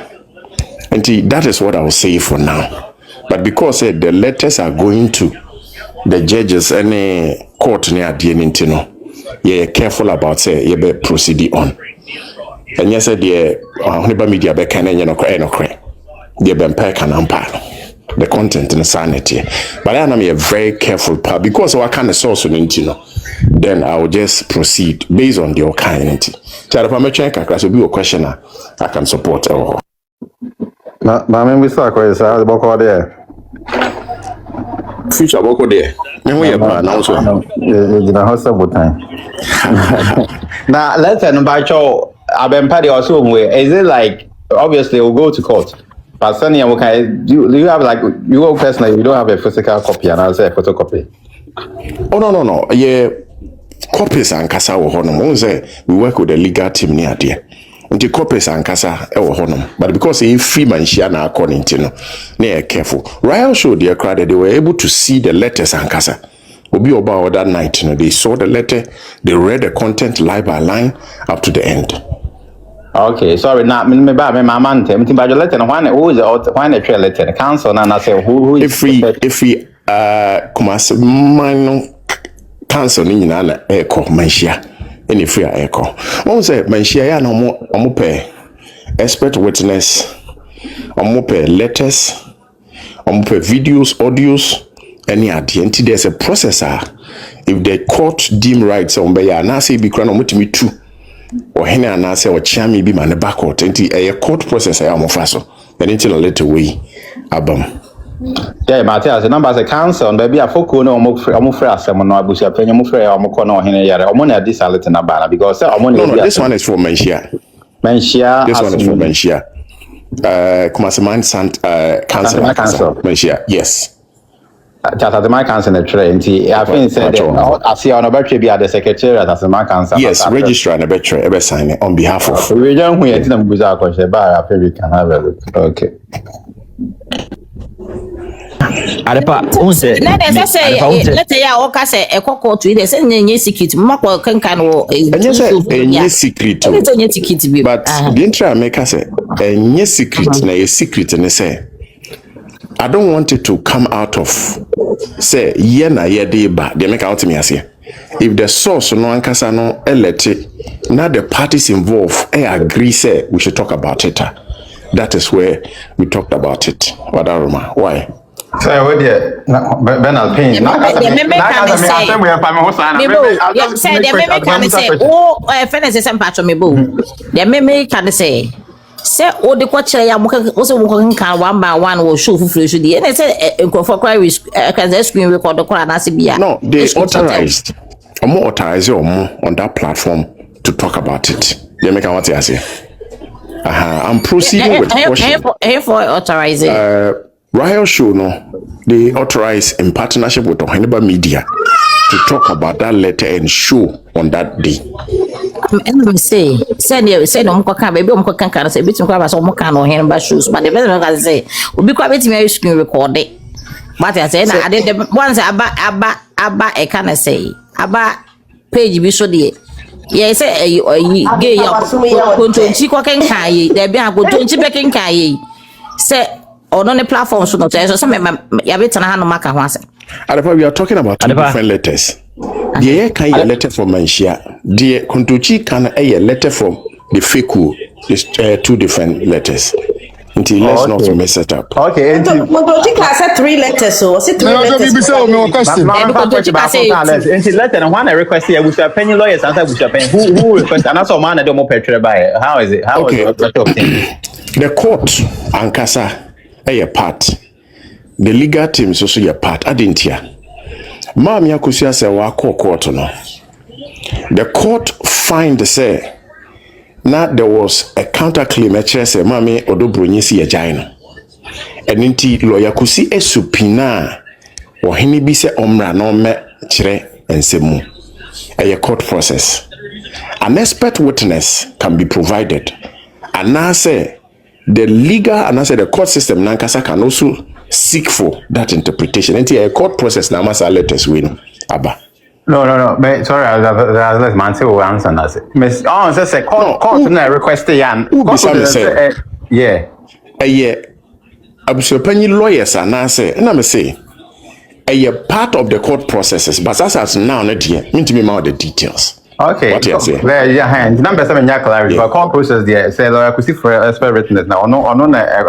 and that is what I will say for now, but because the letters are going to the judges and court near the no yeah careful about say you be proceed on. And yes, the Honeba media be can no kre the bempa can the content in the sanity. But I am a very careful part because I kind of source on then I will just proceed based on the kind. Tell me check across be a question I can support. Mami, we saw quite a boko there. Future boko there. Me we plan also. The house of time. Now let's say by show Abempadi also is it like obviously we'll go to court. But Sunny, okay, do you have like you personally you don't have a physical copy and I'll say a photocopy? Oh no. Yeah, copies and kasa wo honom. Say we work with the legal team near there. Until copies and kasa e wo honom. But because he free man share na according to no, they are careful. Royal show their crowd they were able to see the letters and kasa. Obi Oba that night, they saw the letter, they read the content line by line up to the end. Okay, sorry, now me ba me mama ntem. Me timba letter no when who is when the trail letter the council na say who is if we kumase man council ni nyina na eko manhia any free eko. Won say manhia ya na omo pe expert witness, omo pe letters, omo pe videos, audios, any identity. There's a processor. If the court deem right so be ya na say bi kra na mutimi tu or Hene and I say or Chami be man back out a court process I am of faso. Then until a little way abam. Yeah, Matthias, the numbers a council and baby a foco no more some no AbusuaPanyin more free or more no Hene yare or money this a little nabana because this one is for Menshia. This one is for Menshia. Kumasaman Sant council Menshia, yes. Just as my council in the train, I think said I see on a battery be at the secretariat as my council. Yes, register and a battery ever sign it on behalf of. We don't we can have a look. Okay. Adepa unse na dey say let's say ya o ka say e kokko to dey say nyenye secret mako kankan wo enye secret enye secret bi but the intra make say enye secret na a secret ne say I don't want it to come out of say ye na ye de ba they make out me ase if the source no ankasa no elete now the parties involved agree say we should talk about it. That is where we talked about it. Wadaruma, why? Say what dear Bernal Payne. Say the meme can say oh fairness is some part of me boo. The meme can say o de kwachere ya muka o se muka kan one by one wo show fufu so di and say for cry can screen record the call na se bia. No, they authorized. Omo authorize omo on that platform to talk about it. They make what you say. I'm proceeding with caution. For authorizing. Royal Show, no, they authorize in partnership with Hene Media to talk about that letter and show on that day. And say no can baby can say between so can or Hene shows, but the better can say will be quite me screen record it. But I say I did once about I can say about page be so dear. Yes, gay contonchi kwa kenkai there be a contonchi bekin kai say on the platform so not so some ya betana ha no maka ho ase. We are talking about two different letters. The can a letter from Manshia, the contonchi can a letter from the Feku is two different letters. Until let's not mess it up. Okay. Contonchi can say three letters so was it three letters? Until letter and one I request here AbusuaPanyin lawyers answer AbusuaPanyin who request and also man the more petrol by how is it the court ankasa a part the legal team is also a part adentia mam yakusia say wa court no the court find say now there was a counterclaim actually say mami odobronyi si agyan no eninti lawyer kusi esupina Hene bi se omra no me kire ensemu a court process an expert witness can be provided. And now say the legal and I say the court system nankasa can also seek for that interpretation. And a court process now must letters win. Abba. No. But sorry, let's man say we answer that. Miss, oh, say court na request yan. Yeah. AbusuaPanyin lawyers are now say, and I'm say, a part of the court processes, but as now, not here, mean to me more the details. Okay. What you say? Yeah, number 7 clarity. But court process there, say lawyer could see for expert witness now. No,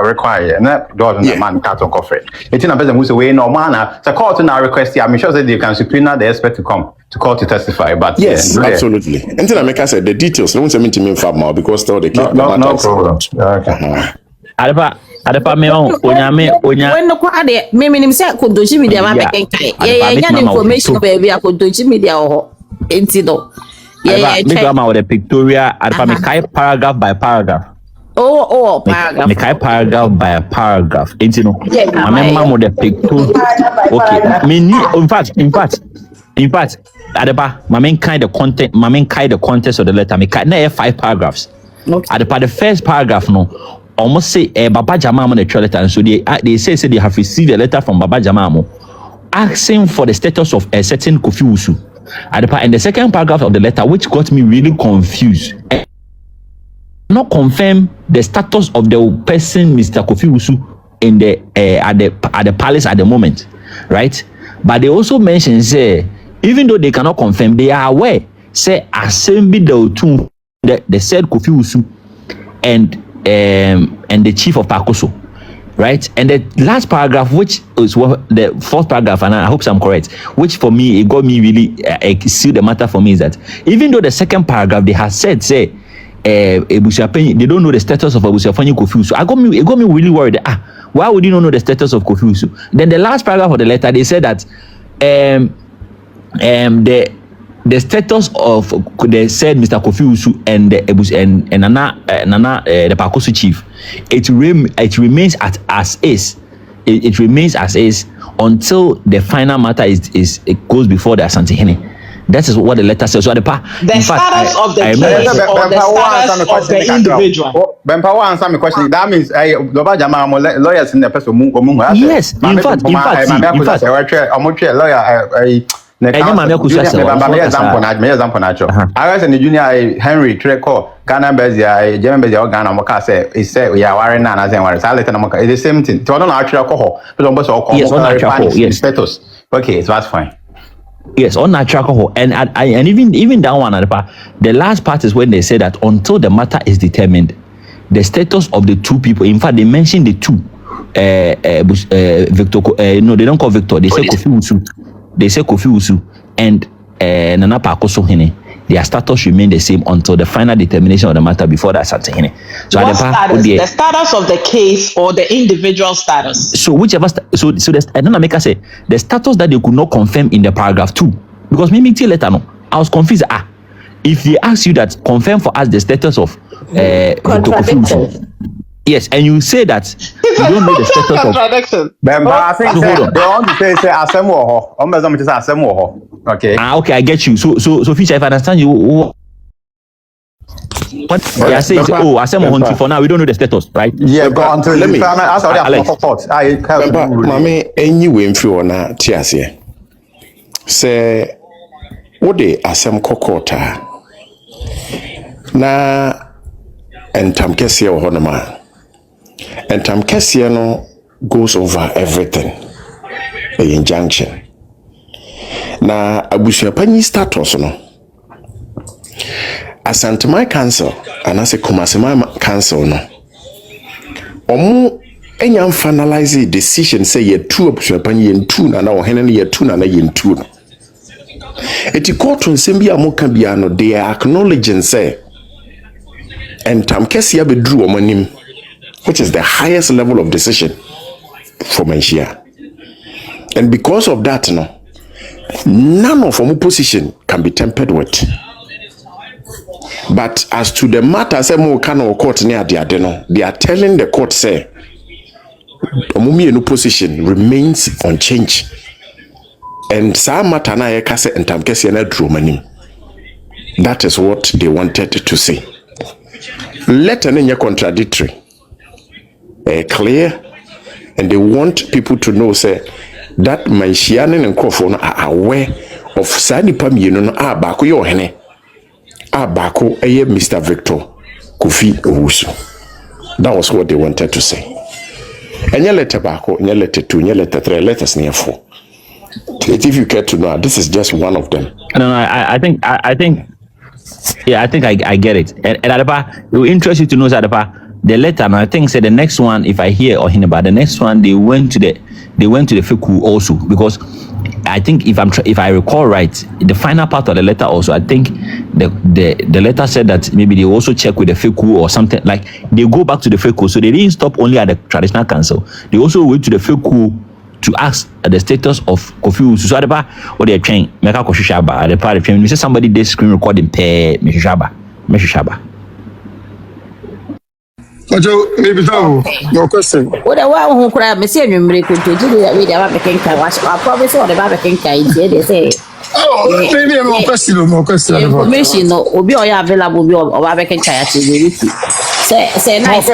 require. Not doesn't man cat on coffee. It's not better way no manner. The court now request. I'm sure that they can subpoena the expert to come to court to testify. But yes, absolutely. Until I make us say the details. No one's mean to me for more because all the no problem. Okay. Adepa me onyame when no kwade me nim say kodoji media ma bekenkai ye nya information baby akodoji media ho enti do me grandma with the pictorial adepa me kai paragraph by paragraph paragraph me kai paragraph by paragraph enti no amemma mo the pictorial okay me in fact adepa mamen kind the content of the letter me kai na 5 paragraphs okay adepa the first paragraph no almost say Baba Jama on the letter, and so they say they have received a letter from Baba Jama asking for the status of a certain Kofi Wusu. And the second paragraph of the letter, which got me really confused, not confirm the status of the person, Mr. Kofi Wusu, in the at the palace at the moment, right? But they also mention say even though they cannot confirm, they are aware say assembly the said Kofi Wusu and the chief of Pakoso, right? And the last paragraph, which is the 4th paragraph, and I hope I'm correct, which for me, it got me really, sealed the matter for me, is that even though the second paragraph, they have said, say, AbusuaPanyin, they don't know the status of AbusuaPanyin Kofi Wusu. It got me really worried. Why would you not know the status of Kofi Wusu? Then the last paragraph of the letter, they said that the status of the said Mr. Kofi Wusu and the Nana the Pakoso chief, it remains as is. It remains as is until the final matter is it goes before the Asante Hene. That is what the letter says. So the status of the case or the status of the individual. Power answer my question. That means Baba Jama lawyers in the person. Yes, in fact, lawyer. Example nacho. I was in the junior Henry Treco, Ghana Bezia, German Bezia, Ghana Mocase, he said, we are wearing none as I was. It's the same thing. To an actual alcohol, but almost all status. Okay, so that's fine. Yes, on natural alcohol. And even that one, the last part is when they say that until the matter is determined, the status of the two people, in fact, they mentioned the two. Victor, no, they don't call Victor, they say Kofi Wusu. They say Kofi Wusu and Nana Pakoso Hene, their status remain the same until the final determination of the matter before that Asante Hene. So what status? The status of the case or the individual status? So whichever and then I make us say the status that they could not confirm in the paragraph 2. Because maybe till later no, I was confused. If they ask you that confirm for us the status of Kofi Wusu. Yes, and you say that you don't know the status of contradiction. But I think they want to say asemo. Okay. Okay, I get you. So future, if I understand you, what they are saying is asemo for now we don't know the status, right? Yeah, go on to let me. Mame anyway if you na tiasie. Say what they asem kokota. Na entam kese wo hono ma. And Tam Kessiano goes over everything. The injunction. Na AbusuaPanyin status no. Asante my council and as a Kumasema council no. Omo enyam finalize the decision say ye two AbusuaPanyin two na Hene ye two na ye two no. Eti court nsem bi amoka bia no they are acknowledging say and Tam Kessia be drew omanim, which is the highest level of decision for Manchia. And because of that, no, none of our position can be tempered with. But as to the matter, say more can or court near the adeno, they are telling the court say, Omumi no position remains unchanged. And some matter na yekase and Tam Kessia na drew manim. That is what they wanted to say. Letter no contradictory. Clear, and they want people to know say that Maishiane and Kofi are aware of Sani Pamino Abako yo Hene. Abako Mr. Victor Kofi Wusu. That was what they wanted to say. And your letter bako, your letter 2, your letter 3, letters near 4. If you care to know, this is just one of them. No, I think I get it. And Adepa, it will interest you to know Adepa, the letter, and I think say the next one, if I hear or hear about the next one, they went to the Feku also, because I think if I recall right, the final part of the letter also, I think the letter said that maybe they also check with the Feku or something, like they go back to the Feku, so they didn't stop only at the traditional council, they also went to the Feku to ask the status of Kofi Wusu. So Adepa, what they're trying, make a Koshishaba, Adepa, the you say somebody did screen recording pay Meshishaba. Ojo, maybe that your question. What I want who could me see you make to do that with our making kai watch. I probably saw the barbecue kai they say. Oh, maybe more question. Information no obi oya available bi o barbecue kai at the say nice.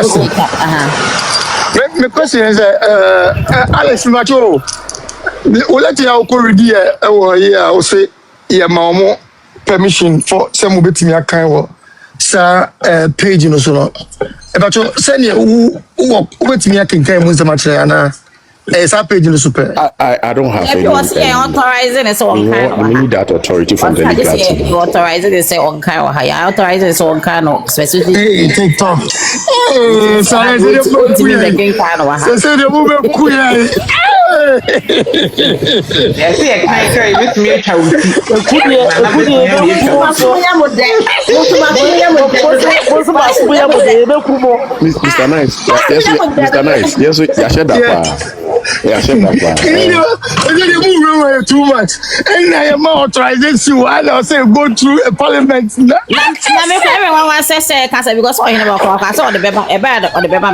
My question is Alex Macho. Let you go read here or say yeah mama permission for some betimi akan sa page no so no. But you send you who betimi akan kai mu nsema kire ana sa page no super. I don't have any. You was authorizing it so on kind. We need that authority from the legal team. You authorizing it say on kind or higher. Authorizing it so on kind of specifically. Hey, take talk. Oh, sorry, say the move kuya. Yes, yeah, I carry with me a child. Mr. Nice. Yes, Mr. Nice. Yes, I said that. Yeah, I said that. You move too much. And I am authorization. I say go through a parliament. Everyone wants to say because I know about I saw the paper about the paper.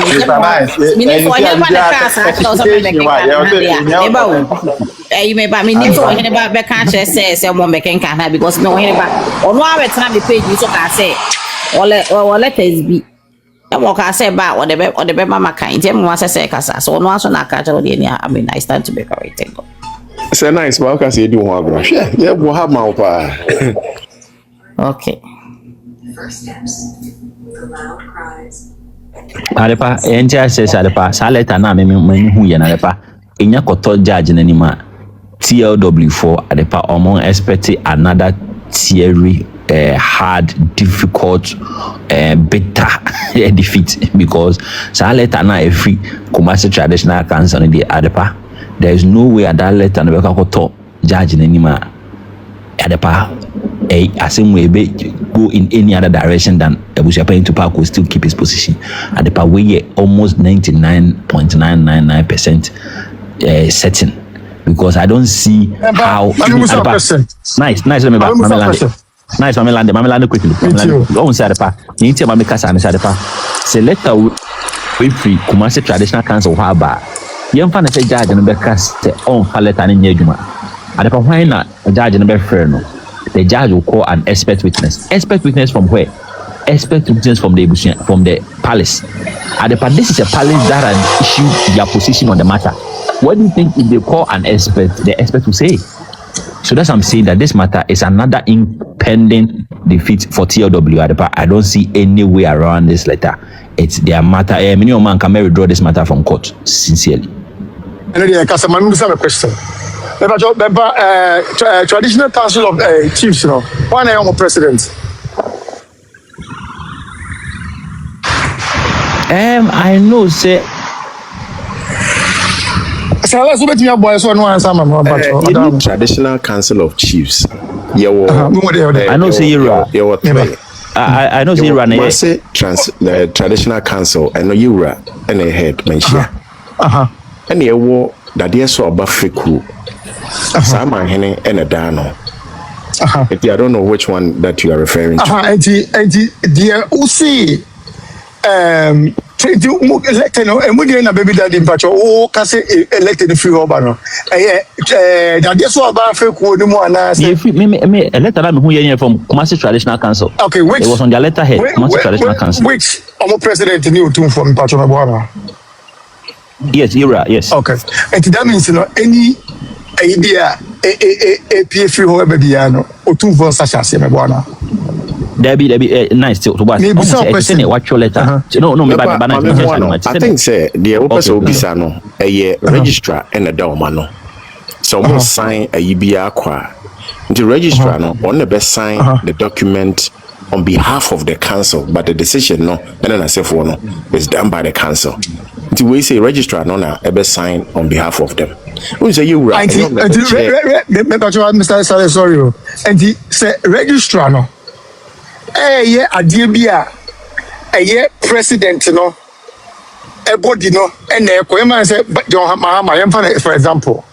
You may buy me never about back can't say someone making can have because no one or no other time the page you so can say or let us be. And what I say about what the paper my kind. Tell me once I say Casa, so no one so not catch all the I mean, I stand to be corrected. Say nice, but I say do one brush. Yeah, we'll have my okay. First steps, loud cries. Adepa, enter says Adepa, Saleta na me who yan Adepa. Inya koto judge n'anima TLW4 Adepa omo expect another theory hard, difficult, bitter defeat because Saleta na every Kumasi traditional council in the Adepa. There is no way that letter na beka koto judge n'anima Adepa. I same way go in any other direction than AbusuaPanyin Tupac will still keep his position. At the part we almost 99.999% certain because I don't see how. Nice. Let me back. Nice, Mama land quickly. Don't say the part. You need to make us answer the part. Say letter we free Kumasi traditional council haba. Young fan say judge and be cast on letter in Yejuma. At the part why not a judge and be fair no. The judge will call an expert witness. Expert witness from where? Expert witness from the palace. At the this is a palace that has issued their position on the matter. What do you think if they call an expert, the expert will say? So that's I'm saying that this matter is another impending defeat for TLW at the part. I don't see any way around this letter. It's their matter. Many man can withdraw this matter from court, sincerely. A question. Traditional Council of Chiefs, you know, one am president. I know, say. So let's look at your boys on one Traditional Council of Chiefs. I know, say you I know, say you run a traditional council. I know you run and a head, mention. And you wore Dadiesoaba Feku. Sama Hene and a Dano. I don't know which one that you are referring to. Dear Usi, Elected no, and we na baby daddy mpacho. Oh, can say elected free over no. Dadiesoaba fe ko ni mu ana say. Me elected na me hu yen from Kumasi Traditional Council. Okay, which it was on their letterhead, Kumasi Traditional Council. Which president ni otum from mpacho me boana. Yes, era, yes. Okay. And that means any idea a free ho be bia no otum for such as me boana. Debbie, nice to what? Say what your letter. No, I think say the opposite obisa no a registrar and a doma no. So mo sign a IBA kwa. The registrar no on the best sign the document on behalf of the council, but the decision no, and then I say for no is done by the council. The way say registrar no na a best sign on behalf of them. Who say you right? Mr. Sorry. And he say registrar no. Yeah, Adibia, president, no, a body, no, and the Koyama said, but John Mahama, for example,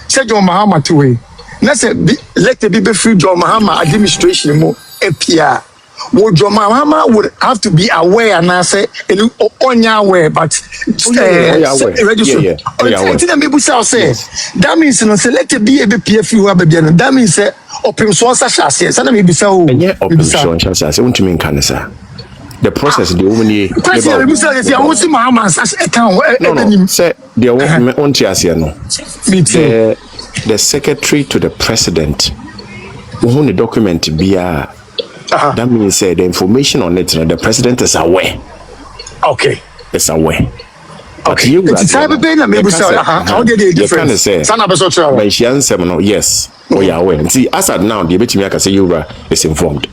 said John Mahama to way. Let's say, let the people free John Mahama administration more APR. Well, John Mahama would have to be aware, and I say, on your way, but register. That means, select a BAPF, that means, open source, and maybe so. The process, the only the secretary to the president who the document be that means the information on it, the president is aware. Okay. Is aware. Okay. It's how did they difference? Yes. Oh yeah, aware. See, as at now, the betting can say you is informed.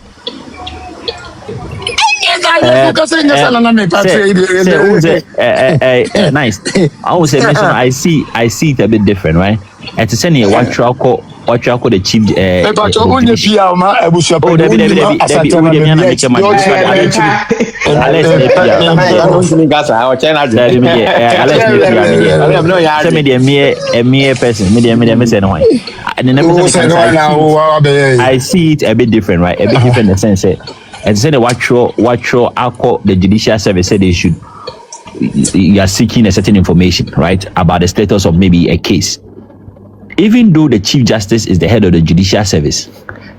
Nice. I always say mention. I see it a bit different, right? And to send what you call the chief. I see it a bit different, right? A bit different in the sense. And said what the judicial service said you are seeking a certain information, right, about the status of maybe a case. Even though the Chief Justice is the head of the judicial service,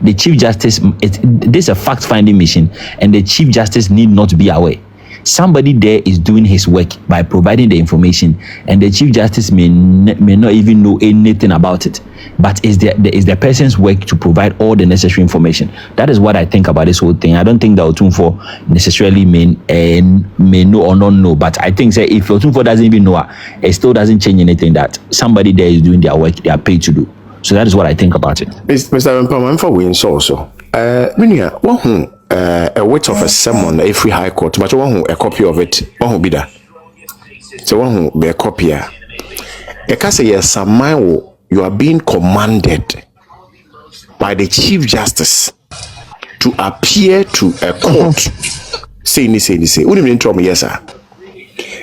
the Chief Justice, this is a fact-finding mission, and the Chief Justice need not be aware. Somebody there is doing his work by providing the information, and the Chief Justice may not even know anything about it. But it's the person's work to provide all the necessary information. That is what I think about this whole thing. I don't think that Otumfo necessarily may know or not know. But I think say if Otumfo doesn't even know, it still doesn't change anything that somebody there is doing their work, they are paid to do. So that is what I think about it. Mr. Mpaman for wins also. A weight of a sermon, a free high court, but a copy of it, one be that. So one be a copy. A case yes, you are being commanded by the Chief Justice to appear to a court. Say. What do you mean to me? Yes, sir.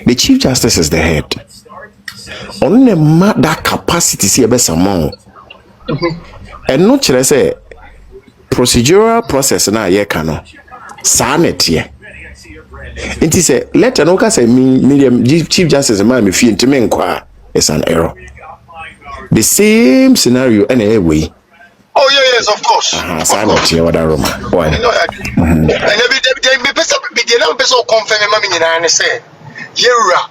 The Chief Justice is the head. Only that capacity see a best amount. And not should I say procedural process na ye kano sanet ye nti say let no ka say medium Chief Justice man me fie ntime nkwa is an error. The same scenario anyway. Oh yes, of course. Sanet ye wada Roma. Why? And every day be person confirm me nyina ne say yewura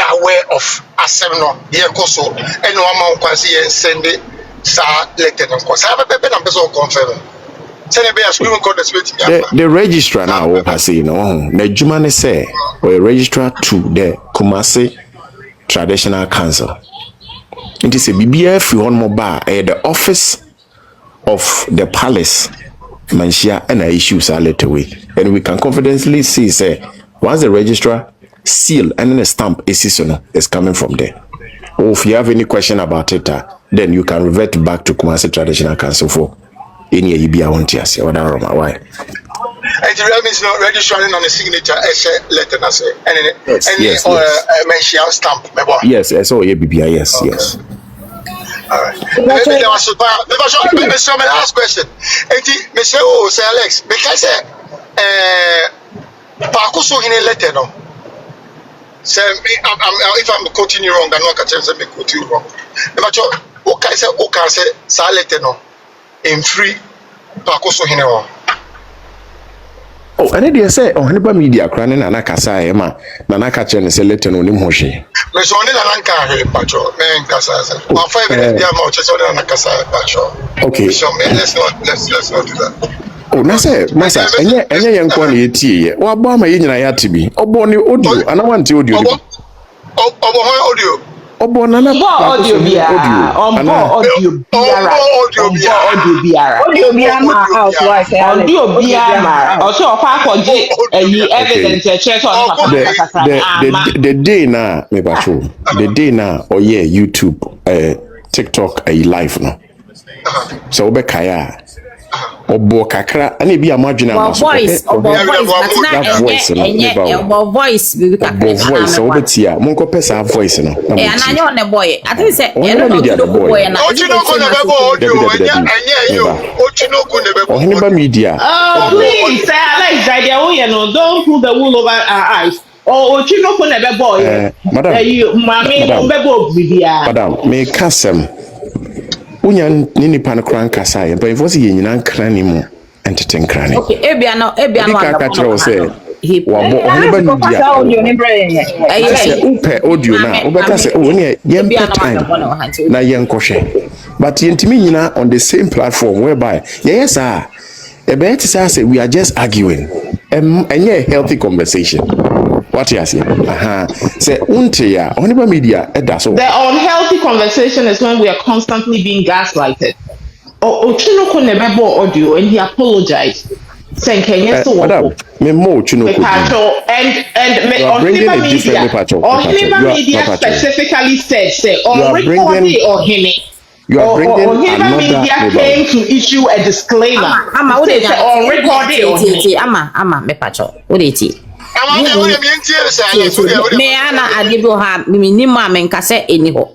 aware of asem no ye koso eno ama nkwanse ye send the registrar now has say the Jumane say or a registrar to the Kumasi Traditional Council. It is a BBF one more bar the office of the palace Manshia and issues are let away. And we can confidently see say once the registrar seal and then a stamp is coming from there. Or if you have any question about it, then you can revert back to Kumasi Traditional Council for any IBA on TS. Why? And the real means not registering on the signature letter, yes. Mention stamp. Yes, so BBI, yes. All right. Maybe there was my last question. Mr. Alex, because Pakuso Hene letter no. Say if I'm quoting you wrong, I know I can say me quote you wrong. But okay say salete no in free pakoso hene wo. Oh, and they say, oh, Hene media craning and Akasa, Emma, Nanaka and Select no Nimhoshi. There's only an anchor, Pacho, man, Casa. Or 5 minutes, yeah, much as on Akasa, Pacho. Okay. So, let's not do that. Oh, Massa, and young quantity tea, or Obama in Yatibi, or Bonnie audio, and I want the audio. Audio Obonana audio biara ma out why say audio biara ma o so fa akọje evidence check on the day na me bacho the day na or yeah YouTube TikTok live no so be kaya obo kakra ani bi amadwena ma so voice voice obetia monko pesa voice no na anyo ne boy I think say boy na Ochinoko ne bebo audio anya yo Ochinoko ne bebo Hene media please say Alex idea we no don't pull the wool over our eyes Ochinoko ne bebo madam you mami bebo bibia madam me kasem unya nini pan kran kasa ye but if ye nyina nkran ni mu enteten kran ni okay ebia no ka kire say wabo oheba media upe audio na ubeka say o ne ye time na ye nkwohwe but ye ntimi nyina on the same platform whereby yes about say we are just arguing and a healthy conversation. What you say? Say untia oneba media so. The unhealthy conversation is when we are constantly being gaslighted. Ochinoko nebebo audio and he apologized. Saying Kenya so madam, me mo Ochinoko. And on Hene media specifically said say on recording or Hene. You are bringing another media came to issue a disclaimer. Ama what say on recording ama me pacho. What it is? Me ana adebo ha minimum amenka se eni ho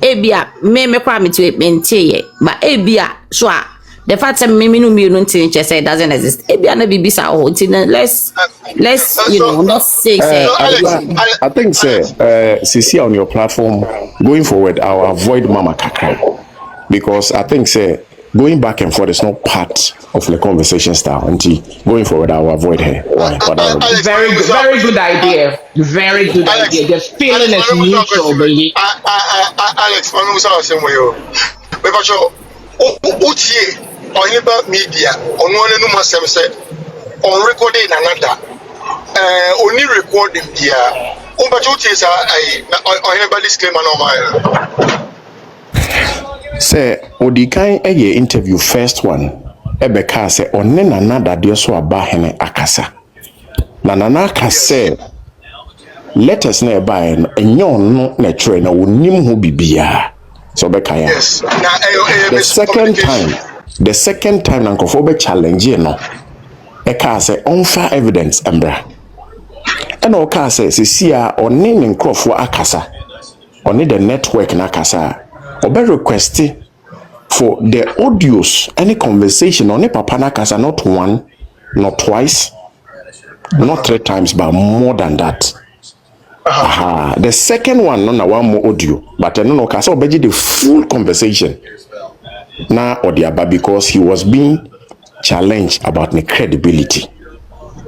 ebia me kwa me mentie ba ebia so a the fact that me no ntin che say doesn't exist ebia na bibisa ho ntin let's you know not say I think say CC on your platform going forward I'll avoid mama kakra because I think say going back and forth is not part of the conversation style. Until going forward, I will avoid her. Very good idea. Very good idea. The feeling is neutral, baby. Alex, I'm going to say because Uti on media on one no must say on recording another. Only recording here. But Uti is a disclaimer no. Say odikan eye interview first one ebeka say onne nana Dadiesoaba Hene akasa na nana akase letters na eba enyo no na tire na wonim ho bibia so beka ya yes the second time na nkofo be challenge no eka say onfa evidence embra and o ka say sia onne ne nkofo akasa onne the network na akasa obe request for the audios any conversation on a papa nakasa not one not twice not 3 times but more than that the second one no na one more audio but no kasa obeji the full conversation na odiaba because he was being challenged about the credibility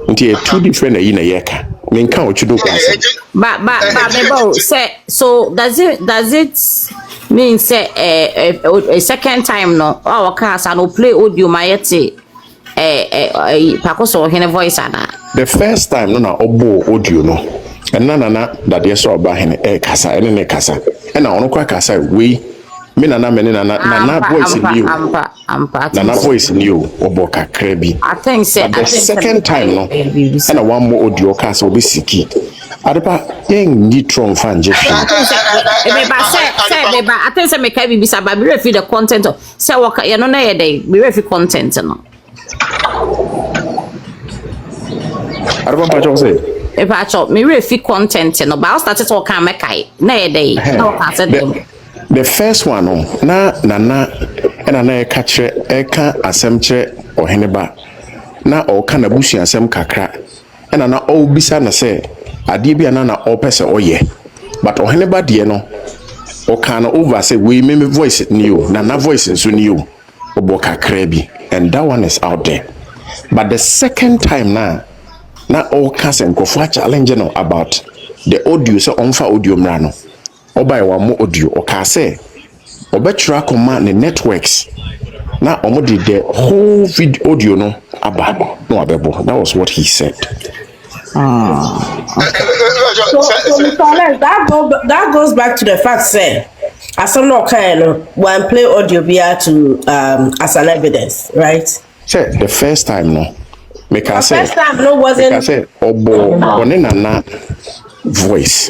until two different na yeka menka ochudo kwasa but say so does it mean say a second time no our cars no play audio mayete pakoso Hene voice ana the first time no na obo audio no and nana Dadiesoaba Hene kasa ene kasa and na ono kwa kasa we me nana voice new nana voice new obo kakra bi I think say the second time no and na one more audio kasa obi siki adepa yen ni tron fan je I think say me kai bibisa ba me refi the content say waka ye no na ye dey me refi content no adepa pacho say e pacho me refi content no ba start to kan me kai na ye dey na waka say dem the first one na nana e ka kire e ka asem kire Ohene ba na o ka na busu asem kakra na o bisa na say ade bi ana na opese oye but ohene ba de no o kan over say we me voice ni o na voice nso ni o obo kakra bi and that one is out there but the second time na all cast and Kofi challenge no about the audio so onfa audio mra no obai wa mo audio o ka say obetra command the networks na omo did the whole video audio no aba no abebo. That was what he said. So that goes back to the fact, say, as some no kind of one play audio via to as an evidence, right? Say the first time no, make I say first time no wasn't. I say obo onena voice.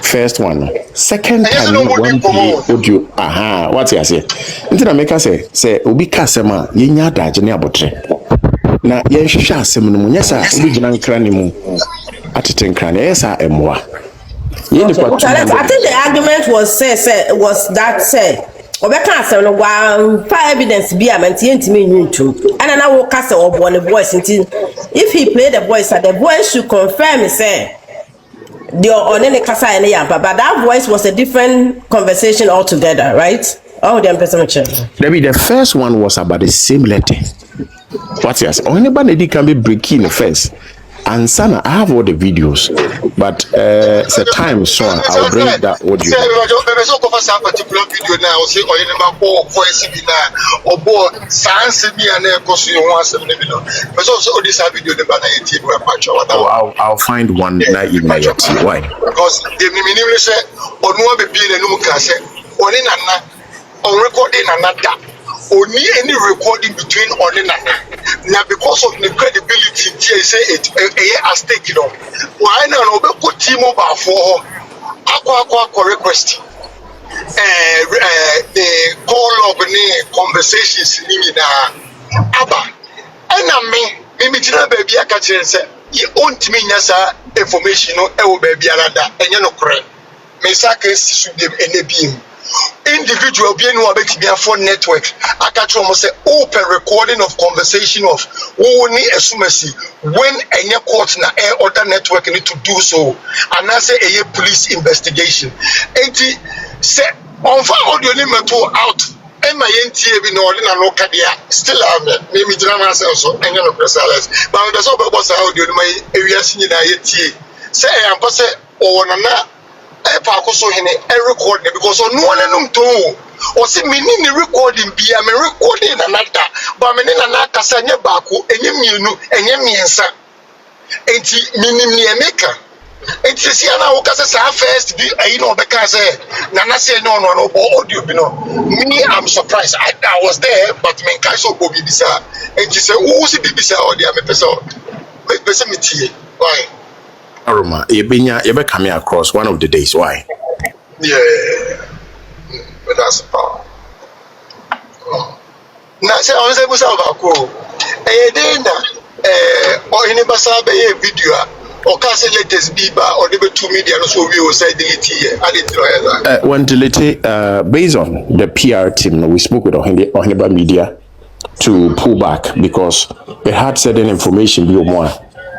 First one, second time no one play audio. Aha, what you say? Until I make I say obi kasema yenya daje ne abotre. Na yen hwehwe asem no munya sa obi gina nkra ne mu atete nkra ne yesa emwa yen ni kwatu. I think the argument was that obeka asem no wa fa evidence bi amenti yentimi nyuntum ana na wo kasa obo ne voice nti if he play the voice the voice should confirm say the onene kasa ene ya but that voice was a different conversation altogether, right? Oh, the person check. The first one was about the same letter. What yes? Anybody can be breaking the first. And son, I have all the videos, but it's a time so I'll bring that audio. Say, so cover some particular video now. Say, or you never go voice now, or board science me and cause you want some video. But also this video the banner team were patch. I'll find one that in my team. Why? Because the minimum say, or no be being a new cassette, or in on recording another. Only any recording between on and now because of the credibility say it a stake, you know. Why not go team over for aqua request the call log conversations in Abba and me jina baby I catch say you own me nyasa information no baby another and you no correct me sacrifice should be any beam individual being who make me phone network I catch almost say open recording of conversation of who need assumacy when any court na other network need to do so and I say a police investigation and say on for audio limit out and my NTA be no local there still am maybe drama so and you know presales but there's all about audio my area senior say I am say oh na Hene recording because on no one to or see meaning recording be a recording another but meaning another sanya baku and you miensa enti meaning maker enti see na wo kasa sa first be you know because nana say no audio be no me I'm surprised I was there but me kai so go be bisa enti say who see be bisa audio me person me tie why Aroma, you coming across one of the days. Why? Yeah, but that's the problem. Now, say I was able to go. Or in a video, or cancel letters, Biba, or the 2 media, so we will say delete here. I didn't know when delete, based on the PR team, we spoke with Ohene Media to pull back because they had certain information.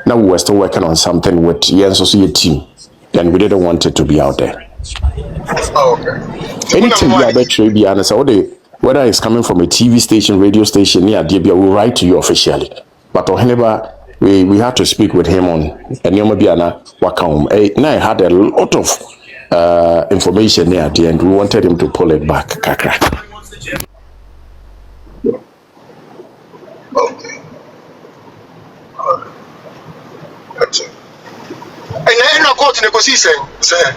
Now we were still working on something with the associate team, and we didn't want it to be out there. Oh, okay. Anything you are better be honest, whether it's coming from a TV station, radio station, near DBA, we'll write to you officially. But we had to speak with him on and now I had a lot of information there at the end. We wanted him to pull it back. Kakra. Okay. And I know court negotiation, sir.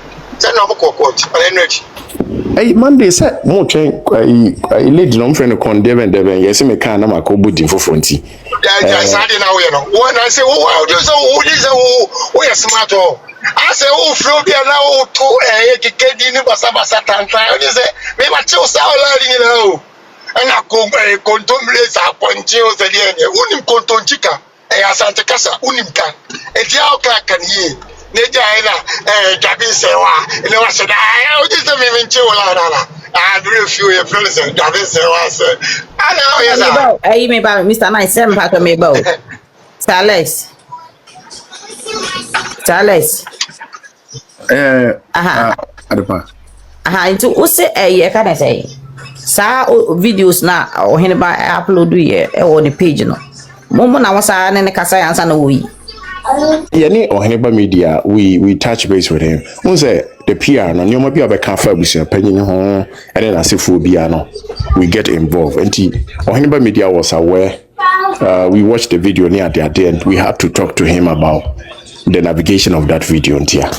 No court, energy. Hey, Monday said, more train, I lead no friend of condemn yes, me can am a cobudi for fronty. I now, you know. When I say, oh, we are smart. I say, oh, Florida now, to get in Basabasa Tantra. I say, maybe I chose our you know. And I go contemplate our point, the unim contonchica. Asante kasa unimka eti aoka kan yi neja ina Dabi sewa ina wa sheda o ji se me nche wala na I do few your friends Dabi sewa se ana o yesa ayi me ba Mr. Nice sem pa to me ba Starless Charles. Adepa. Into use a can I say? Sa videos na or Hene ba upload ye on the page no. Momo na wasa na ne kasa answer no we. Yeni Oheneba Media, we touch base with him. Once the PR no nyoma bi abeka fa AbusuaPanyin ho ene na sefu bia no, we get involved. Enti Oheneba Media was aware. We watched the video near the end. We had to talk to him about the navigation of that video ntia.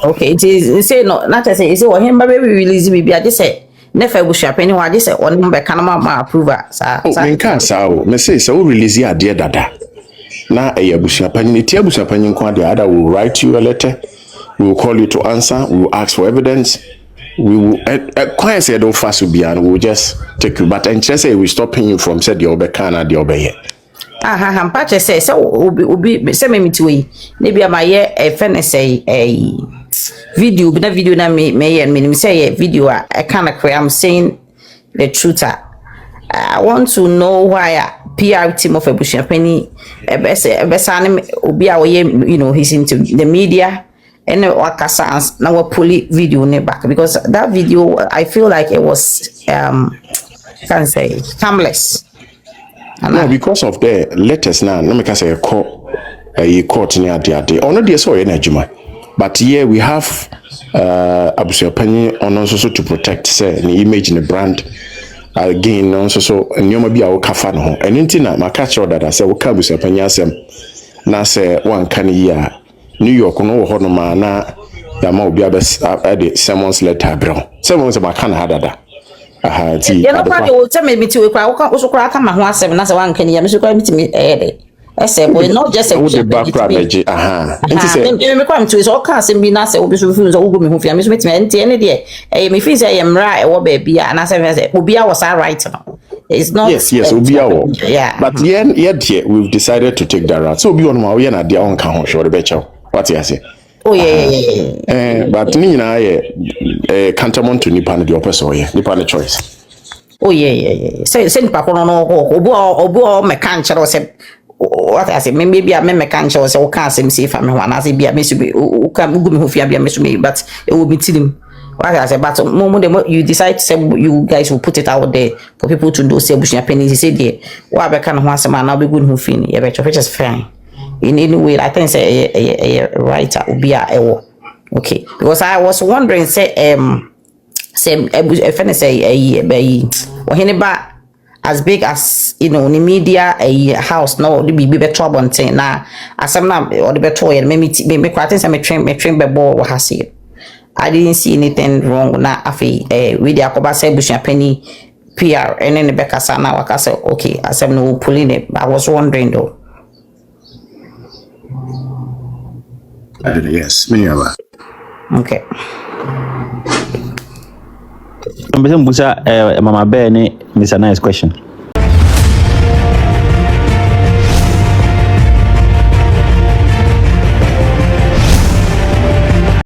Okay, it is say no, not say is Oheneba be release bi I just say nefa AbusuaPanyin wa just say on be kan ma approval sa. Me kan sa o, me say so release ade dada. Na AbusuaPanyin, ti AbusuaPanyin kwa the other will write you a letter, we will call you to answer, we will ask for evidence, we will quite say don't fast will be and we will just take you, but and just say we stop you from said the obekana the obey. Patch say so obi say me meet maybe am I a friend say a video na me say a video I kind of I'm saying the truth. I want to know why PR team of AbusuaPanyin obi a you know he's into the media and wakasa na we pull video ne back because that video I feel like it was can't say harmless. No, because of the letters now, no make us say a court near the or not so energy, but here we have AbusuaPanyin on also to protect say the image in the brand. Again, also so nyoma bi a wo kafa no ho eno ntina maka che odada se wo ka AbusuaPanyin asem na se wan kan yi a New York no wo ho no ma na ya ma obi abes the Simmons letter bro Simmons maka na hadada aha ti you know probably will tell me to kwa wo so kwa ka ma ho asem na se wan kan ya me so kwa me de ese boy not just a the background edge aha nti se me kwa me to so ka asem bi na se obi so fi so wo go me ho fi me so metime nti ene de me fi say mra e wo ba bia na se obi a was right no. It's not yes yeah, but yet we've decided to take that route so obi on ma we na dia on ka ho sure be chew what you say oh yeah but ni na ye countermont to nipa no the opposite way nipa no choice oh yeah say nipa ko no obu o me kan chere say what I say maybe I me kan chere say o kan say me say fa me ho na say bia me so be o kan go me ho fia bia me so me but it will be tilim. What I say, but you decide to say you guys will put it out there for people to do say AbusuaPanyin. He said, "Yeah, what I can once a man now be good who fin. Yeah, but which is fine. In any way, I think say a writer will be a okay because I was wondering say a friend say or Hene as big as you know in the media a house no the be trouble and thing now as some now or the better way me quite say me train be ball what has it. I didn't see anything wrong na afi we dey akoba say AbusuaPanyin PR and then Becca sana waka say okay asem no pulling it. I was wondering though. Yes, me aba. Okay. Mama Bear ni, Mr. Nice question.